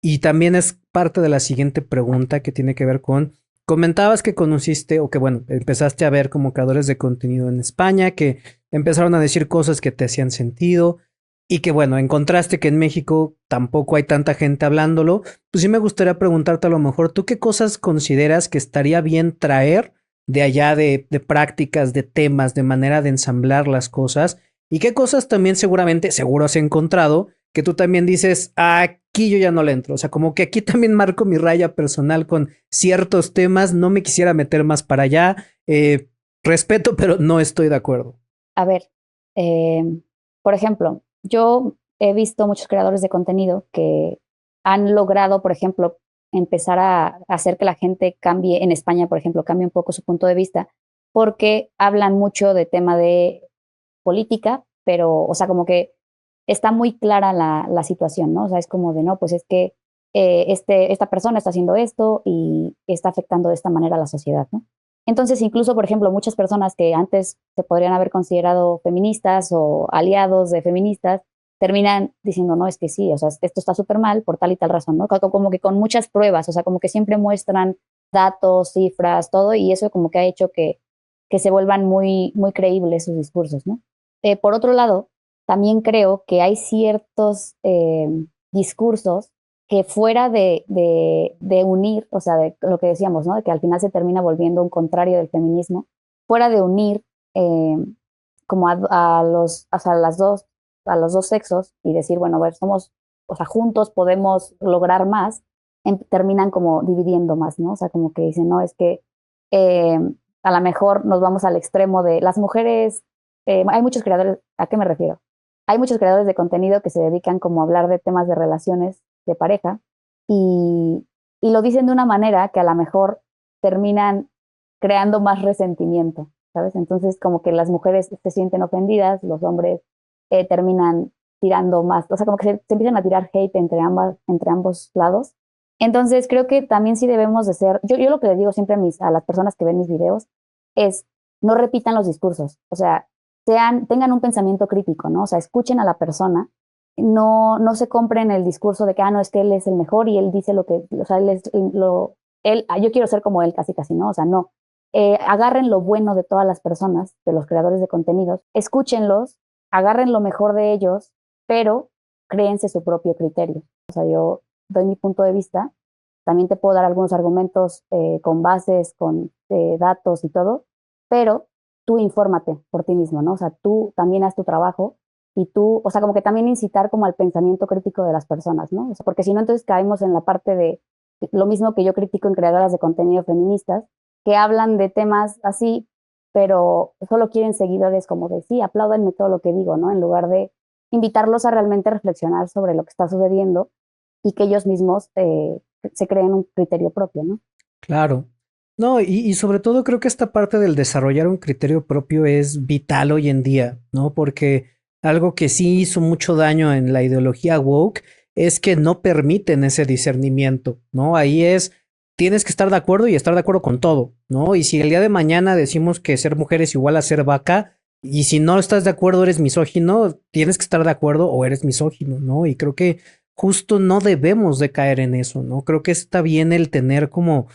Y también es parte de la siguiente pregunta que tiene que ver con, comentabas que conociste o que bueno, empezaste a ver como creadores de contenido en España, que empezaron a decir cosas que te hacían sentido y que bueno, encontraste que en México tampoco hay tanta gente hablándolo. Pues sí me gustaría preguntarte a lo mejor, ¿tú qué cosas consideras que estaría bien traer de allá de prácticas, de temas, de manera de ensamblar las cosas? ¿Y qué cosas también seguramente, seguro has encontrado que tú también dices, aquí yo ya no le entro? O sea, como que aquí también marco mi raya personal con ciertos temas, no me quisiera meter más para allá. Respeto, pero no estoy de acuerdo. A ver, eh, por ejemplo, yo he visto muchos creadores de contenido que han logrado, por ejemplo, empezar a hacer que la gente cambie, en España, por ejemplo, cambie un poco su punto de vista, porque hablan mucho de tema de política, pero, o sea, como que está muy clara la situación, ¿no? O sea, es como de, no, pues es que esta persona está haciendo esto y está afectando de esta manera a la sociedad, ¿no? Entonces, incluso, por ejemplo, muchas personas que antes se podrían haber considerado feministas o aliados de feministas, terminan diciendo, no, es que sí, o sea, esto está súper mal por tal y tal razón, ¿no? Como que con muchas pruebas, o sea, como que siempre muestran datos, cifras, todo, y eso como que ha hecho que se vuelvan muy, muy creíbles sus discursos, ¿no? Por otro lado, también creo que hay ciertos discursos que fuera de unir, o sea, de lo que decíamos, ¿no? De que al final se termina volviendo un contrario del feminismo, fuera de unir eh, como o sea, a los dos sexos y decir, bueno, a ver, somos, o sea, juntos podemos lograr más, terminan como dividiendo más, ¿no? O sea, como que dicen, no, es que eh, a lo mejor nos vamos al extremo de las mujeres, hay muchos creadores, ¿a qué me refiero? Hay muchos creadores de contenido que se dedican como a hablar de temas de relaciones de pareja y, y lo dicen de una manera que a lo mejor terminan creando más resentimiento, ¿sabes? Entonces como que las mujeres se sienten ofendidas, los hombres terminan tirando más, o sea, como que se empiezan a tirar hate entre ambos lados. Entonces creo que también sí debemos de ser, yo lo que les digo siempre a las personas que ven mis videos es no repitan los discursos, o sea, tengan un pensamiento crítico, ¿no? O sea, escuchen a la persona, no se compren el discurso de que, no, es que él es el mejor y él dice lo que, o sea, yo quiero ser como él, casi, casi, ¿no? O sea, no. Agarren lo bueno de todas las personas, de los creadores de contenidos, escúchenlos, agarren lo mejor de ellos, pero créense su propio criterio. O sea, yo doy mi punto de vista, también te puedo dar algunos argumentos con bases, con datos y todo, pero tú infórmate por ti mismo, ¿no? O sea, tú también haz tu trabajo y tú, o sea, como que también incitar como al pensamiento crítico de las personas, ¿no? O sea, porque si no, entonces caemos en la parte de lo mismo que yo critico en creadoras de contenido feministas, que hablan de temas así, pero solo quieren seguidores como de, sí, apláudanme todo lo que digo, ¿no? En lugar de invitarlos a realmente reflexionar sobre lo que está sucediendo y que ellos mismos se creen un criterio propio, ¿no? Claro. No, y sobre todo creo que esta parte del desarrollar un criterio propio es vital hoy en día, ¿no? Porque algo que sí hizo mucho daño en la ideología woke es que no permiten ese discernimiento, ¿no? Ahí es, tienes que estar de acuerdo y estar de acuerdo con todo, ¿no? Y si el día de mañana decimos que ser mujer es igual a ser vaca, y si no estás de acuerdo eres misógino, tienes que estar de acuerdo o eres misógino, ¿no? Y creo que justo no debemos de caer en eso, ¿no? Creo que está bien el tener como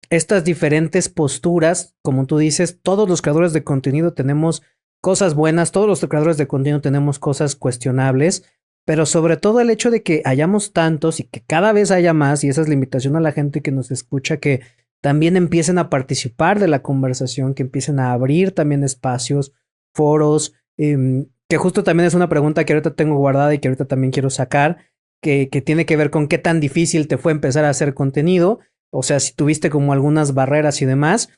estas diferentes posturas, como tú dices, todos los creadores de contenido tenemos cosas buenas, todos los creadores de contenido tenemos cosas cuestionables, pero sobre todo el hecho de que hayamos tantos y que cada vez haya más, y esa es la invitación a la gente que nos escucha, que también empiecen a participar de la conversación, que empiecen a abrir también espacios, foros, que justo también es una pregunta que ahorita tengo guardada y que ahorita también quiero sacar, que tiene que ver con qué tan difícil te fue empezar a hacer contenido, o sea, si tuviste como algunas barreras y demás,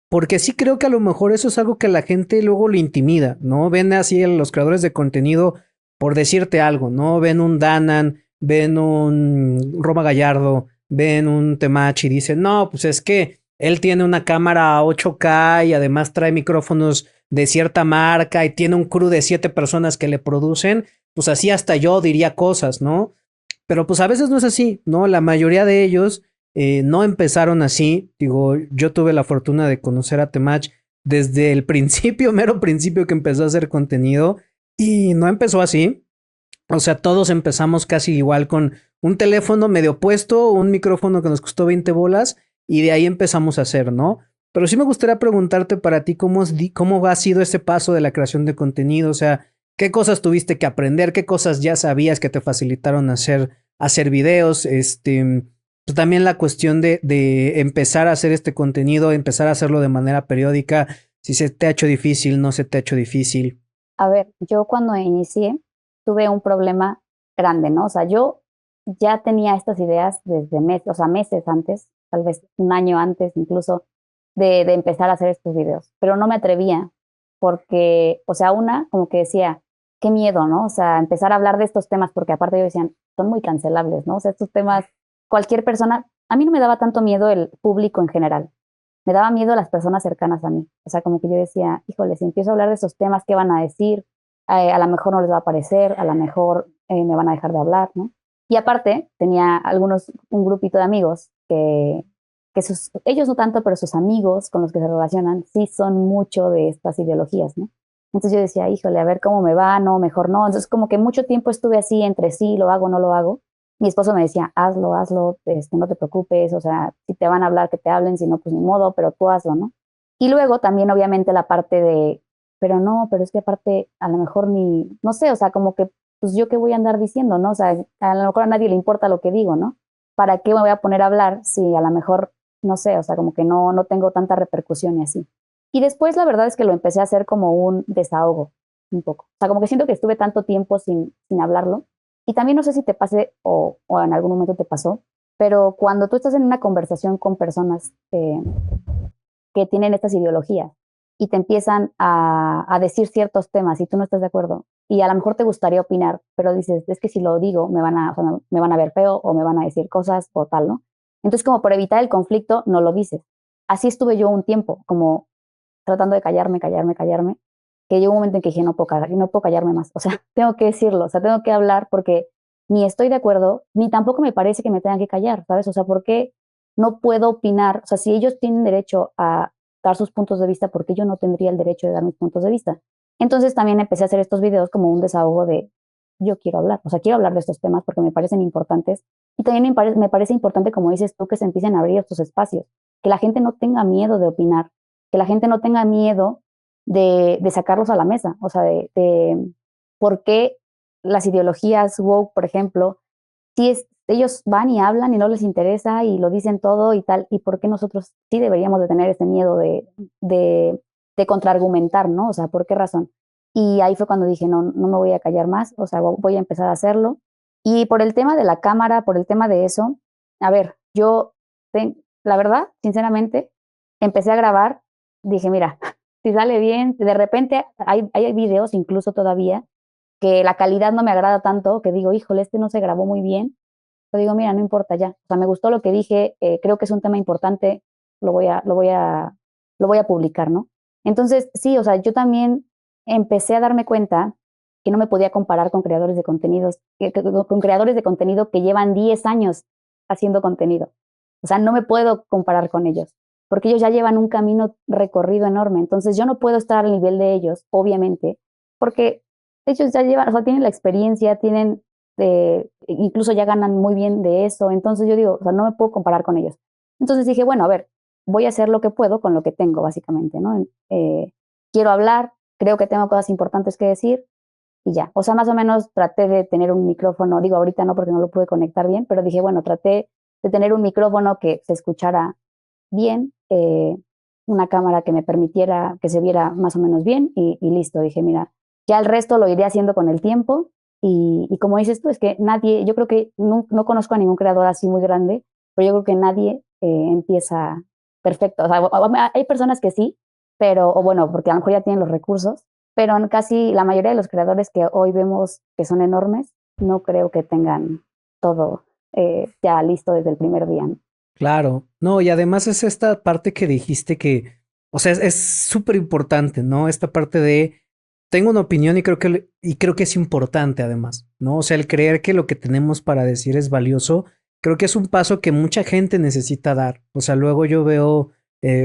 porque sí creo que a lo mejor eso es algo que la gente luego le intimida, ¿no? Ven así a los creadores de contenido por decirte algo, ¿no? Ven un Danan, ven un Roma Gallardo, ven un Temach y dicen, no, pues es que él tiene una cámara 8K y además trae micrófonos de cierta marca y tiene un crew de 7 personas que le producen, pues así hasta yo diría cosas, ¿no? Pero pues a veces no es así, ¿no? La mayoría de ellos no empezaron así. Digo, yo tuve la fortuna de conocer a Temach desde el principio, mero principio que empezó a hacer contenido y no empezó así. O sea, todos empezamos casi igual con un teléfono medio puesto, un micrófono que nos costó 20 bolas y de ahí empezamos a hacer, ¿no? Pero sí me gustaría preguntarte para ti cómo ha sido ese paso de la creación de contenido, o sea, qué cosas tuviste que aprender, qué cosas ya sabías que te facilitaron hacer videos, pues también la cuestión de empezar a hacer este contenido, empezar a hacerlo de manera periódica, si se te ha hecho difícil, no se te ha hecho difícil. A ver, yo cuando inicié tuve un problema grande, ¿no? O sea, yo ya tenía estas ideas desde meses, o sea, meses antes, tal vez un año antes incluso de empezar a hacer estos videos, pero no me atrevía porque, o sea, una, como que decía, qué miedo, ¿no? O sea, empezar a hablar de estos temas, porque aparte yo decían, son muy cancelables, ¿no? O sea, estos temas, cualquier persona, a mí no me daba tanto miedo el público en general, me daba miedo las personas cercanas a mí. O sea, como que yo decía, híjole, si empiezo a hablar de esos temas, ¿qué van a decir? A lo mejor no les va a parecer, a lo mejor me van a dejar de hablar, ¿no? Y aparte, tenía un grupito de amigos ellos no tanto, pero sus amigos con los que se relacionan sí son mucho de estas ideologías, ¿no? Entonces yo decía, híjole, a ver cómo me va, no, mejor no. Entonces como que mucho tiempo estuve así entre sí, lo hago, no lo hago. Mi esposo me decía, hazlo, hazlo, no te preocupes, o sea, si te van a hablar, que te hablen, si no, pues ni modo, pero tú hazlo, ¿no? Y luego también obviamente la parte de, pero no, pero es que aparte a lo mejor ni, no sé, o sea, como que, pues yo qué voy a andar diciendo, ¿no? O sea, a lo mejor a nadie le importa lo que digo, ¿no? ¿Para qué me voy a poner a hablar si a lo mejor, no sé, o sea, como que no tengo tanta repercusión y así? Y después la verdad es que lo empecé a hacer como un desahogo, un poco. O sea, como que siento que estuve tanto tiempo sin hablarlo. Y también no sé si te pase o en algún momento te pasó, pero cuando tú estás en una conversación con personas que tienen estas ideologías y te empiezan a decir ciertos temas y tú no estás de acuerdo y a lo mejor te gustaría opinar, pero dices, es que si lo digo o sea, me van a ver feo o me van a decir cosas o tal, ¿no? Entonces, como por evitar el conflicto, no lo dices. Así estuve yo un tiempo, como tratando de callarme, que llegó un momento en que dije, no puedo callarme más, o sea, tengo que decirlo, o sea, tengo que hablar porque ni estoy de acuerdo, ni tampoco me parece que me tengan que callar, ¿sabes? O sea, ¿por qué no puedo opinar? O sea, si ellos tienen derecho a dar sus puntos de vista, ¿por qué yo no tendría el derecho de dar mis puntos de vista? Entonces también empecé a hacer estos videos como un desahogo de, yo quiero hablar, o sea, quiero hablar de estos temas porque me parecen importantes y también me parece importante, como dices tú, que se empiecen a abrir estos espacios, que la gente no tenga miedo de opinar, que la gente no tenga miedo de sacarlos a la mesa, o sea, de por qué las ideologías woke, por ejemplo, si ellos van y hablan y no les interesa y lo dicen todo y tal, y por qué nosotros sí deberíamos de tener ese miedo de contraargumentar, ¿no? O sea, ¿por qué razón? Y ahí fue cuando dije, no, no me voy a callar más, o sea, voy a empezar a hacerlo. Y por el tema de la cámara, por el tema de eso, a ver, la verdad, sinceramente, empecé a grabar, dije, mira, si sale bien, de repente hay videos incluso todavía que la calidad no me agrada tanto, que digo, híjole, este no se grabó muy bien. Yo digo, mira, no importa ya. O sea, me gustó lo que dije, creo que es un tema importante, lo voy a, lo voy a, lo voy a publicar, ¿no? Entonces, sí, o sea, yo también empecé a darme cuenta que no me podía comparar con creadores de contenidos, con creadores de contenido que llevan 10 años haciendo contenido. O sea, no me puedo comparar con ellos, porque ellos ya llevan un camino recorrido enorme. Entonces, yo no puedo estar al nivel de ellos, obviamente, porque ellos ya llevan, o sea, tienen la experiencia, incluso ya ganan muy bien de eso. Entonces yo digo, o sea, no me puedo comparar con ellos. Entonces dije, bueno, a ver, voy a hacer lo que puedo con lo que tengo, básicamente, ¿no? Quiero hablar, creo que tengo cosas importantes que decir y ya. O sea, más o menos traté de tener un micrófono, digo ahorita no porque no lo pude conectar bien, pero dije, bueno, traté de tener un micrófono que se escuchara bien, una cámara que me permitiera que se viera más o menos bien y listo. Dije, mira, ya el resto lo iré haciendo con el tiempo y como dices tú, es que nadie, yo creo que no conozco a ningún creador así muy grande, pero yo creo que nadie empieza perfecto. O sea, hay personas que sí, pero, o bueno, porque a lo mejor ya tienen los recursos, pero casi la mayoría de los creadores que hoy vemos que son enormes, no creo que tengan todo ya listo desde el primer día, ¿no? Claro, no, y además es esta parte que dijiste que, o sea, es súper importante, ¿no? Esta parte de, tengo una opinión y creo que es importante además, ¿no? O sea, el creer que lo que tenemos para decir es valioso, creo que es un paso que mucha gente necesita dar. O sea, luego yo veo,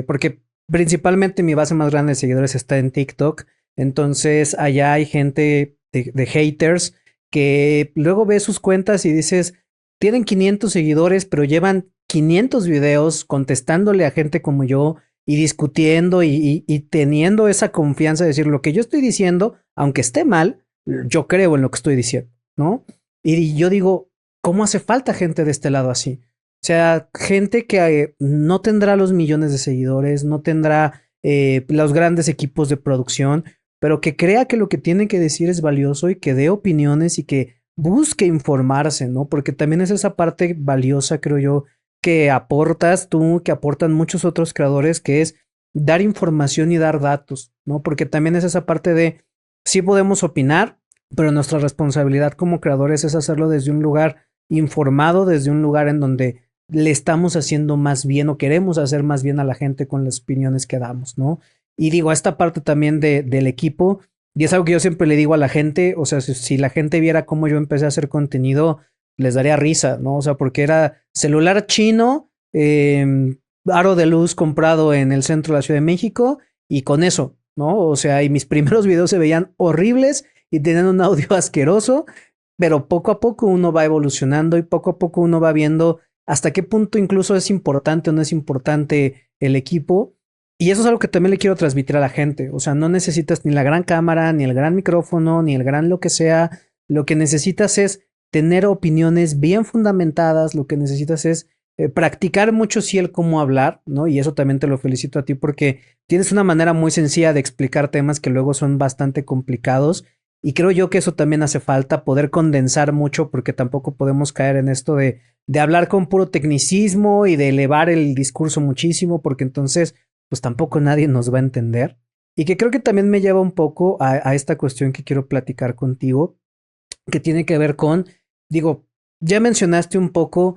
porque principalmente mi base más grande de seguidores está en TikTok, entonces allá hay gente de haters que luego ve sus cuentas y dices, tienen 500 seguidores, pero llevan 500 videos contestándole a gente como yo y discutiendo y teniendo esa confianza de decir lo que yo estoy diciendo, aunque esté mal, yo creo en lo que estoy diciendo, ¿no? Y yo digo, ¿cómo hace falta gente de este lado así? O sea, gente que no tendrá los millones de seguidores, no tendrá los grandes equipos de producción, pero que crea que lo que tiene que decir es valioso y que dé opiniones y que busque informarse, ¿no? Porque también es esa parte valiosa, creo yo, que aportas tú, que aportan muchos otros creadores, que es dar información y dar datos, ¿no? Porque también es esa parte de, sí podemos opinar, pero nuestra responsabilidad como creadores es hacerlo desde un lugar informado, desde un lugar en donde le estamos haciendo más bien o queremos hacer más bien a la gente con las opiniones que damos, ¿no? Y digo, esta parte también del equipo, y es algo que yo siempre le digo a la gente, o sea, si la gente viera cómo yo empecé a hacer contenido, les daría risa, ¿no? O sea, porque era celular chino, aro de luz comprado en el centro de la Ciudad de México y con eso, ¿no? O sea, y mis primeros videos se veían horribles y tenían un audio asqueroso, pero poco a poco uno va evolucionando y poco a poco uno va viendo hasta qué punto incluso es importante o no es importante el equipo. Y eso es algo que también le quiero transmitir a la gente. O sea, no necesitas ni la gran cámara, ni el gran micrófono, ni el gran lo que sea. Lo que necesitas es tener opiniones bien fundamentadas. Lo que necesitas es practicar mucho sí el cómo hablar, ¿no? Y eso también te lo felicito a ti porque tienes una manera muy sencilla de explicar temas que luego son bastante complicados. Y creo yo que eso también hace falta, poder condensar mucho porque tampoco podemos caer en esto de hablar con puro tecnicismo y de elevar el discurso muchísimo porque entonces pues tampoco nadie nos va a entender. Y que creo que también me lleva un poco a esta cuestión que quiero platicar contigo, que tiene que ver con, digo, ya mencionaste un poco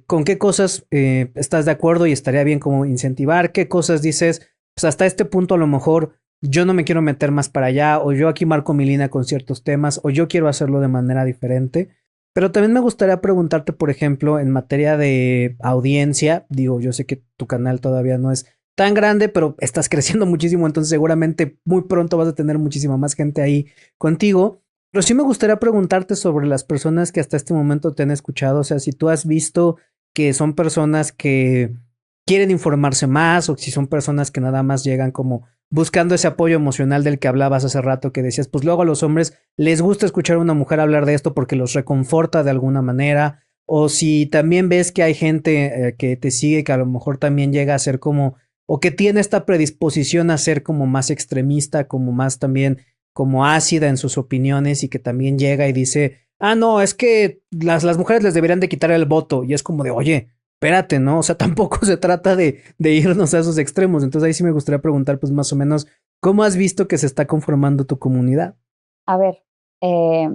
con qué cosas estás de acuerdo y estaría bien como incentivar, qué cosas dices, pues hasta este punto a lo mejor yo no me quiero meter más para allá, o yo aquí marco mi línea con ciertos temas, o yo quiero hacerlo de manera diferente. Pero también me gustaría preguntarte, por ejemplo, en materia de audiencia, digo, yo sé que tu canal todavía no es tan grande, pero estás creciendo muchísimo, entonces seguramente muy pronto vas a tener muchísima más gente ahí contigo. Pero sí me gustaría preguntarte sobre las personas que hasta este momento te han escuchado, o sea, si tú has visto que son personas que quieren informarse más o si son personas que nada más llegan como buscando ese apoyo emocional del que hablabas hace rato, que decías, pues luego a los hombres les gusta escuchar a una mujer hablar de esto porque los reconforta de alguna manera, o si también ves que hay gente que te sigue que a lo mejor también llega a ser como, o que tiene esta predisposición a ser como más extremista, como más también como ácida en sus opiniones y que también llega y dice, ah, no, es que las mujeres les deberían de quitar el voto. Y es como de, oye, espérate, ¿no? O sea, tampoco se trata de irnos a esos extremos. Entonces ahí sí me gustaría preguntar, pues más o menos, ¿cómo has visto que se está conformando tu comunidad? A ver, eh,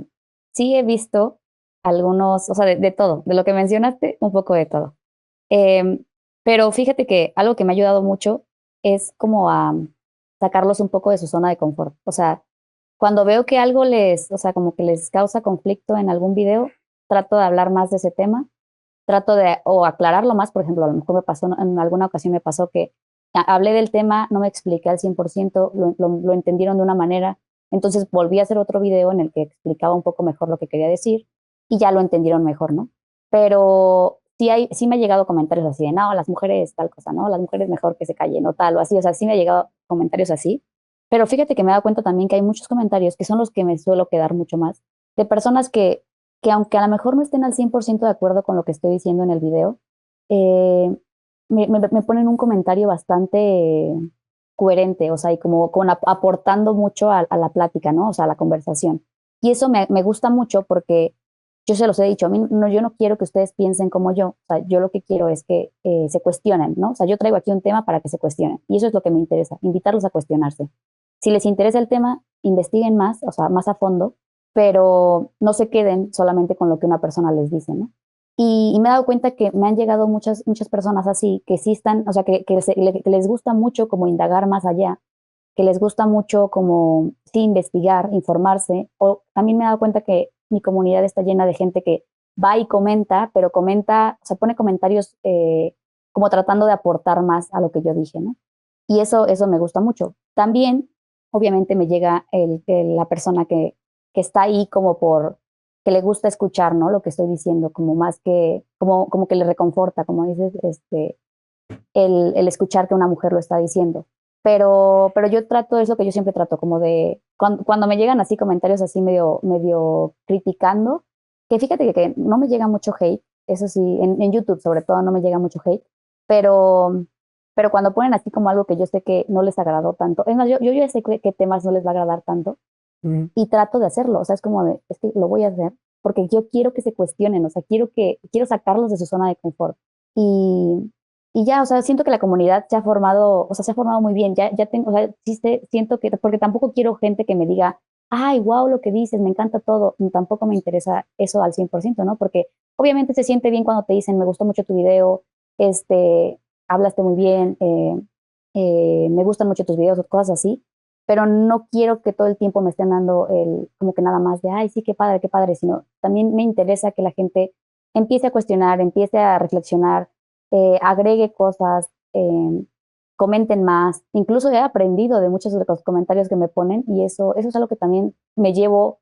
sí he visto algunos, o sea, de todo, de lo que mencionaste, un poco de todo. Em, pero fíjate que algo que me ha ayudado mucho es como a sacarlos un poco de su zona de confort. O sea, cuando veo que algo les, o sea, como que les causa conflicto en algún video, trato de hablar más de ese tema, trato de, o aclararlo más, por ejemplo, a lo mejor me pasó, en alguna ocasión me pasó que hablé del tema, no me expliqué al 100%, lo entendieron de una manera, entonces volví a hacer otro video en el que explicaba un poco mejor lo que quería decir y ya lo entendieron mejor, ¿no? Pero sí me ha llegado comentarios así de, no, las mujeres tal cosa, ¿no? Las mujeres mejor que se callen o tal o así, o sea, sí me ha llegado comentarios así, pero fíjate que me he dado cuenta también que hay muchos comentarios que son los que me suelo quedar mucho más, de personas que aunque a lo mejor no estén al 100% de acuerdo con lo que estoy diciendo en el video, eh, me ponen un comentario bastante coherente, o sea, y como aportando mucho a la plática, ¿no? O sea, a la conversación. Y eso me gusta mucho porque yo se los he dicho, a mí no, yo no quiero que ustedes piensen como yo, o sea, yo lo que quiero es que se cuestionen, ¿no? O sea, yo traigo aquí un tema para que se cuestionen y eso es lo que me interesa, invitarlos a cuestionarse. Si les interesa el tema, investiguen más, o sea, más a fondo, pero no se queden solamente con lo que una persona les dice, ¿no? Y me he dado cuenta que me han llegado muchas personas así, que sí están, o sea, que les gusta mucho como indagar más allá, que les gusta mucho como sí investigar, informarse, o también me he dado cuenta que mi comunidad está llena de gente que va y comenta, pero comenta, o sea, pone comentarios como tratando de aportar más a lo que yo dije, ¿no? Y eso me gusta mucho. También, obviamente, me llega la persona que está ahí como por, que le gusta escuchar, ¿no? Lo que estoy diciendo, como más que, como que le reconforta, como dices, el escuchar que una mujer lo está diciendo. Pero yo trato, es lo que yo siempre trato, como de, cuando me llegan así comentarios así medio criticando, que fíjate que no me llega mucho hate, eso sí, en YouTube sobre todo no me llega mucho hate, pero, pero cuando ponen así como algo que yo sé que no les agradó tanto, es más, yo ya sé qué temas no les va a agradar tanto, Mm. y trato de hacerlo, o sea, es como de, es que lo voy a hacer porque yo quiero que se cuestionen, o sea, quiero sacarlos de su zona de confort. Y, y ya, o sea, siento que la comunidad se ha formado, o sea, se ha formado muy bien, ya tengo, o sea, siento que, porque tampoco quiero gente que me diga, ay, wow, lo que dices, me encanta todo, tampoco me interesa eso al 100%, ¿no? Porque obviamente se siente bien cuando te dicen, me gustó mucho tu video, hablaste muy bien, me gustan mucho tus videos o cosas así, pero no quiero que todo el tiempo me estén dando como que nada más de, ay, sí, qué padre, sino también me interesa que la gente empiece a cuestionar, empiece a reflexionar, agregue cosas, comenten más. Incluso he aprendido de muchos de los comentarios que me ponen y eso es algo que también me llevo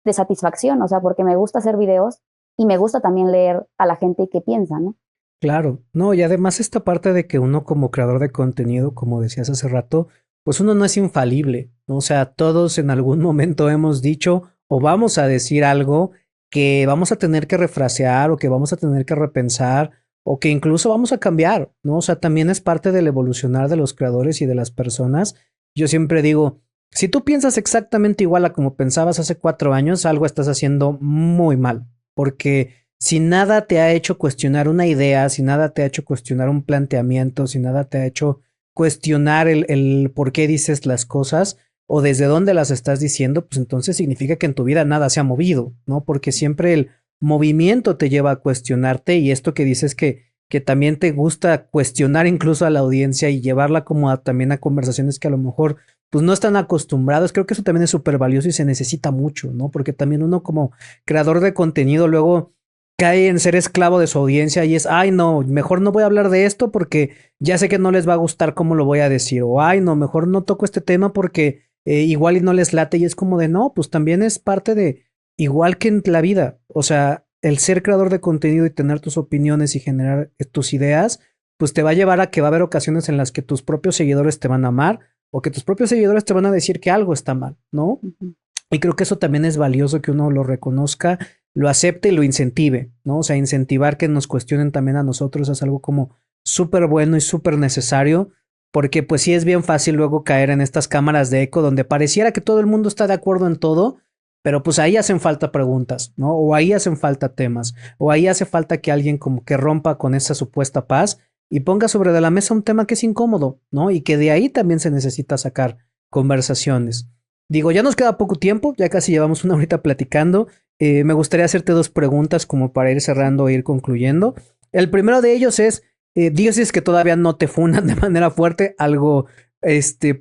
de satisfacción, o sea, porque me gusta hacer videos y me gusta también leer a la gente y qué piensa, ¿no? Claro, no, y además esta parte de que uno como creador de contenido, como decías hace rato, pues uno no es infalible, ¿no? O sea, todos en algún momento hemos dicho o vamos a decir algo que vamos a tener que refrasear o que vamos a tener que repensar o que incluso vamos a cambiar, ¿no? O sea, también es parte del evolucionar de los creadores y de las personas. Yo siempre digo, si tú piensas exactamente igual a como pensabas hace 4 años, algo estás haciendo muy mal, porque si nada te ha hecho cuestionar una idea, si nada te ha hecho cuestionar un planteamiento, si nada te ha hecho cuestionar el por qué dices las cosas o desde dónde las estás diciendo, pues entonces significa que en tu vida nada se ha movido, ¿no? Porque siempre el movimiento te lleva a cuestionarte y esto que dices que también te gusta cuestionar incluso a la audiencia y llevarla como también a conversaciones que a lo mejor pues no están acostumbrados, creo que eso también es súper valioso y se necesita mucho, ¿no? Porque también uno como creador de contenido luego cae en ser esclavo de su audiencia y es, ay no, mejor no voy a hablar de esto porque ya sé que no les va a gustar cómo lo voy a decir, o ay no, mejor no toco este tema porque igual y no les late y es como de no, pues también es parte de, igual que en la vida, o sea, el ser creador de contenido y tener tus opiniones y generar tus ideas, pues te va a llevar a que va a haber ocasiones en las que tus propios seguidores te van a amar o que tus propios seguidores te van a decir que algo está mal, ¿no? Ujú. Y creo que eso también es valioso que uno lo reconozca, lo acepte y lo incentive, ¿no? O sea, incentivar que nos cuestionen también a nosotros es algo como súper bueno y súper necesario, porque pues sí es bien fácil luego caer en estas cámaras de eco donde pareciera que todo el mundo está de acuerdo en todo, pero pues ahí hacen falta preguntas, ¿no? O ahí hacen falta temas, o ahí hace falta que alguien como que rompa con esa supuesta paz y ponga sobre de la mesa un tema que es incómodo, ¿no? Y que de ahí también se necesita sacar conversaciones. Digo, ya nos queda poco tiempo, ya casi llevamos una horita platicando. Me gustaría hacerte dos preguntas como para ir cerrando e ir concluyendo. El primero de ellos es, dices que todavía no te funan de manera fuerte, algo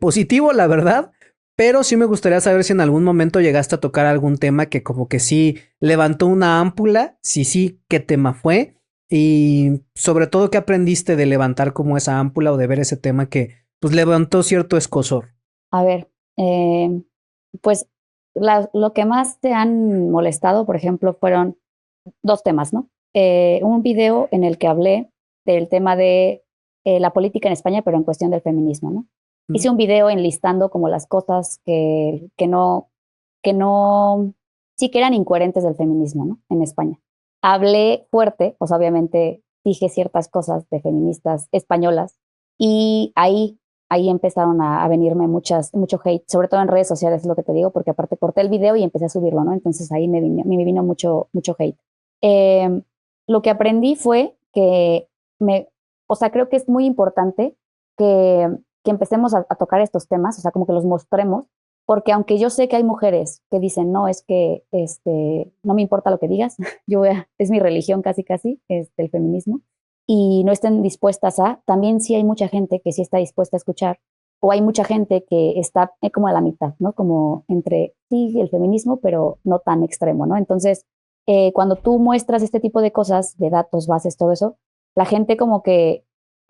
positivo, la verdad, pero sí me gustaría saber si en algún momento llegaste a tocar algún tema que como que sí levantó una ámpula, si sí, qué tema fue y sobre todo qué aprendiste de levantar como esa ámpula o de ver ese tema que pues levantó cierto escozor. A ver, pues lo que más te han molestado, por ejemplo, fueron dos temas, ¿no? Un video en el que hablé del tema de la política en España, pero en cuestión del feminismo, ¿no? Hice un video enlistando como las cosas que no, sí que eran incoherentes del feminismo, ¿no? En España. Hablé fuerte, pues obviamente dije ciertas cosas de feministas españolas y ahí empezaron a venirme mucho hate, sobre todo en redes sociales, es lo que te digo, porque aparte corté el video y empecé a subirlo, ¿no? Entonces ahí me vino mucho hate. Eh, lo que aprendí fue que o sea, creo que es muy importante que empecemos a tocar estos temas, o sea, como que los mostremos, porque aunque yo sé que hay mujeres que dicen, no, es que no me importa lo que digas, es mi religión casi, el feminismo, y no estén dispuestas también sí hay mucha gente que sí está dispuesta a escuchar, o hay mucha gente que está como a la mitad, ¿no? Como entre sí el feminismo, pero no tan extremo, ¿no? Entonces, cuando tú muestras este tipo de cosas, de datos, bases, todo eso, la gente como que,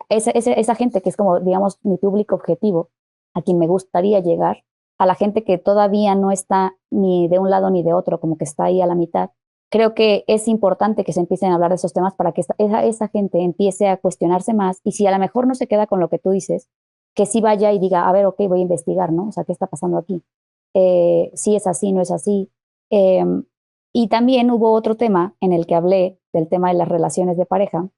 esa gente que es como, digamos, mi público objetivo, a quien me gustaría llegar, a la gente que todavía no está ni de un lado ni de otro, como que está ahí a la mitad, creo que es importante que se empiecen a hablar de esos temas para que esa gente empiece a cuestionarse más y si a lo mejor no se queda con lo que tú dices, que sí vaya y diga, a ver, ok, voy a investigar, ¿no? O sea, ¿qué está pasando aquí? Si es así, no es así. Eh, y también hubo otro tema en el que hablé del tema de las relaciones de pareja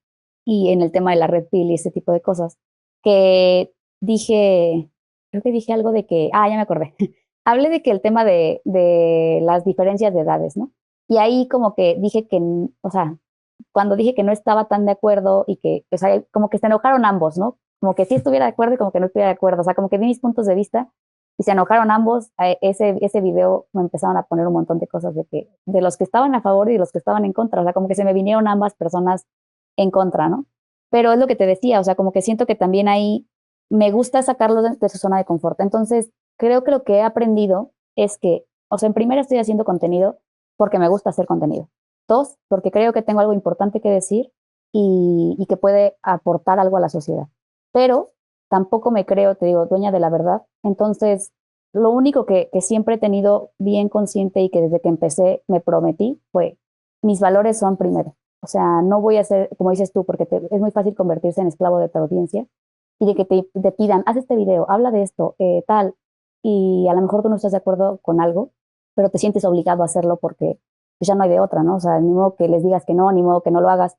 y en el tema de la red pill y ese tipo de cosas, que creo que dije algo de que, ya me acordé, hablé de que el tema de las diferencias de edades, ¿no? Y ahí como que dije que, o sea, cuando dije que no estaba tan de acuerdo y que, o sea, como que se enojaron ambos, ¿no? Como que sí estuviera de acuerdo y como que no estuviera de acuerdo, o sea, como que di mis puntos de vista y se enojaron ambos. Ese video me empezaron a poner un montón de cosas de los que estaban a favor y de los que estaban en contra, o sea, como que se me vinieron ambas personas en contra, ¿no? Pero es lo que te decía, o sea, como que siento que también ahí me gusta sacarlos de su zona de confort. Entonces, creo que lo que he aprendido es que, o sea, en primera estoy haciendo contenido porque me gusta hacer contenido. Dos, porque creo que tengo algo importante que decir y que puede aportar algo a la sociedad. Pero tampoco me creo, te digo, dueña de la verdad. Entonces, lo único que siempre he tenido bien consciente y que desde que empecé me prometí fue, mis valores son primero. O sea, no voy a ser, como dices tú, porque es muy fácil convertirse en esclavo de tu audiencia y de que te pidan, haz este video, habla de esto, tal, y a lo mejor tú no estás de acuerdo con algo, pero te sientes obligado a hacerlo porque pues, ya no hay de otra, ¿no? O sea, ni modo que les digas que no, ni modo que no lo hagas.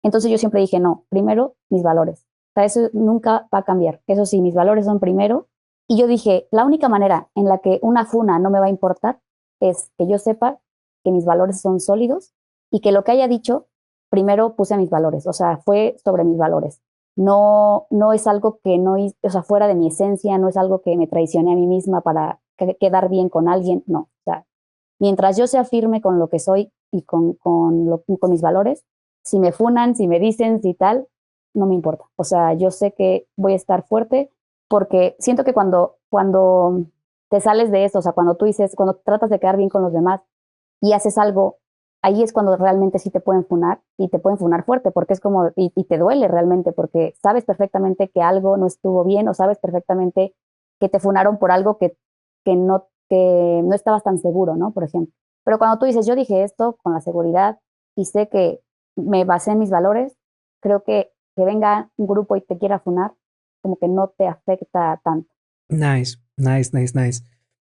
Entonces yo siempre dije, no, primero mis valores. O sea, eso nunca va a cambiar. Eso sí, mis valores son primero. Y yo dije, la única manera en la que una funa no me va a importar es que yo sepa que mis valores son sólidos y que lo que haya dicho, primero puse mis valores. O sea, fue sobre mis valores. No, no es algo que no, o sea, fuera de mi esencia, no es algo que me traicioné a mí misma para quedar bien con alguien, no. O sea, mientras yo sea firme con lo que soy y con mis valores, si me funan, si me dicen, si tal, no me importa. O sea, yo sé que voy a estar fuerte porque siento que cuando te sales de eso, o sea, cuando tú dices, cuando tratas de quedar bien con los demás y haces algo, ahí es cuando realmente sí te pueden funar y te pueden funar fuerte porque es como, y te duele realmente porque sabes perfectamente que algo no estuvo bien o sabes perfectamente que te funaron por algo que no estabas tan seguro, ¿no? Por ejemplo. Pero cuando tú dices, yo dije esto con la seguridad y sé que me basé en mis valores, creo que venga un grupo y te quiera funar, como que no te afecta tanto. Nice, nice, nice, nice.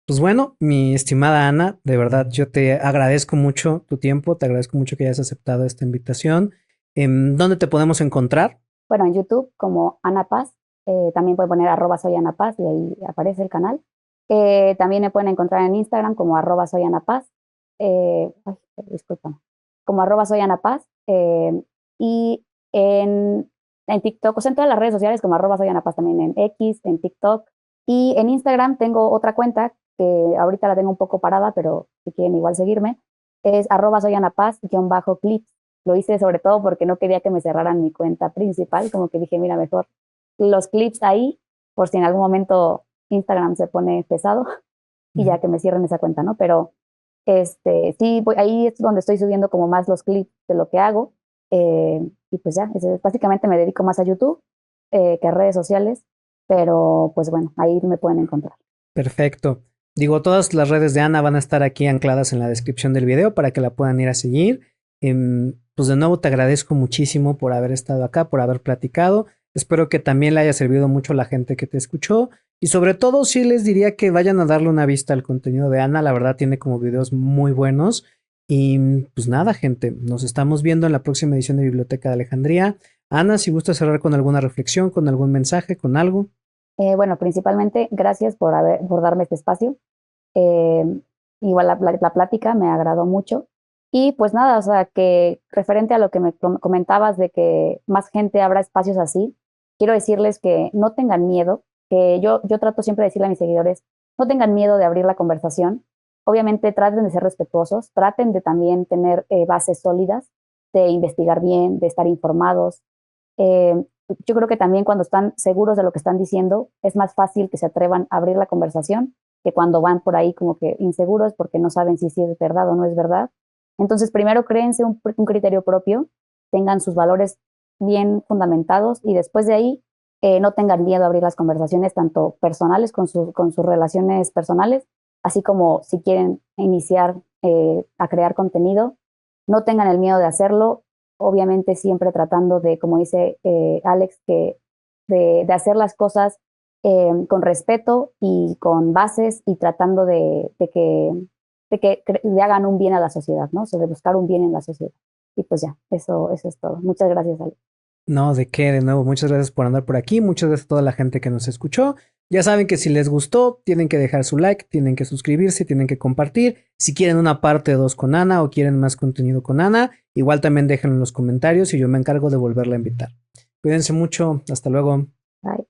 Pues bueno, mi estimada Ana, de verdad yo te agradezco mucho tu tiempo, te agradezco mucho que hayas aceptado esta invitación. ¿Dónde te podemos encontrar? Bueno, en YouTube como Ana Paz También pueden poner @soyanapaz y ahí aparece el canal. También me pueden encontrar en Instagram como @soyanapaz. Ay, disculpa, como @soyanapaz. Y en TikTok, o sea, en todas las redes sociales como @soyanapaz, también en X, en TikTok. Y en Instagram tengo otra cuenta que ahorita la tengo un poco parada, pero si quieren igual seguirme, es @soyanapaz_clips. Lo hice sobre todo porque no quería que me cerraran mi cuenta principal, como que dije, mira, mejor los clips ahí, por si en algún momento Instagram se pone pesado y ya que me cierren esa cuenta, ¿no? Pero sí, ahí es donde estoy subiendo como más los clips de lo que hago. Y pues ya, básicamente me dedico más a YouTube que a redes sociales, pero pues bueno, ahí me pueden encontrar. Perfecto. Digo, todas las redes de Ana van a estar aquí ancladas en la descripción del video para que la puedan ir a seguir. Pues de nuevo te agradezco muchísimo por haber estado acá, por haber platicado. Espero que también le haya servido mucho a la gente que te escuchó. Y sobre todo, sí les diría que vayan a darle una vista al contenido de Ana. La verdad tiene como videos muy buenos. Y pues nada, gente, nos estamos viendo en la próxima edición de Biblioteca de Alejandría. Ana, si gusta cerrar con alguna reflexión, con algún mensaje, con algo. Bueno, principalmente gracias por darme este espacio. Eh, Igual la plática me agradó mucho. Y pues nada, o sea, que referente a lo que me comentabas de que más gente abra espacios así, quiero decirles que no tengan miedo, que yo trato siempre de decirle a mis seguidores, no tengan miedo de abrir la conversación. Obviamente traten de ser respetuosos, traten de también tener bases sólidas, de investigar bien, de estar informados. Eh, yo creo que también cuando están seguros de lo que están diciendo, es más fácil que se atrevan a abrir la conversación que cuando van por ahí como que inseguros porque no saben si es verdad o no es verdad. Entonces, primero créense un criterio propio, tengan sus valores bien fundamentados y después de ahí no tengan miedo a abrir las conversaciones tanto personales con sus relaciones personales, así como si quieren iniciar a crear contenido, no tengan el miedo de hacerlo, obviamente siempre tratando de, como dice Alex, de hacer las cosas con respeto y con bases y tratando de que le hagan un bien a la sociedad, ¿no? O sea, de buscar un bien en la sociedad. Y pues ya, eso es todo. Muchas gracias, Alex. No, de qué, de nuevo, muchas gracias por andar por aquí, muchas gracias a toda la gente que nos escuchó. Ya saben que si les gustó, tienen que dejar su like, tienen que suscribirse, tienen que compartir. Si quieren una parte 2 con Ana o quieren más contenido con Ana, igual también déjenlo en los comentarios y yo me encargo de volverla a invitar. Cuídense mucho, hasta luego. Bye.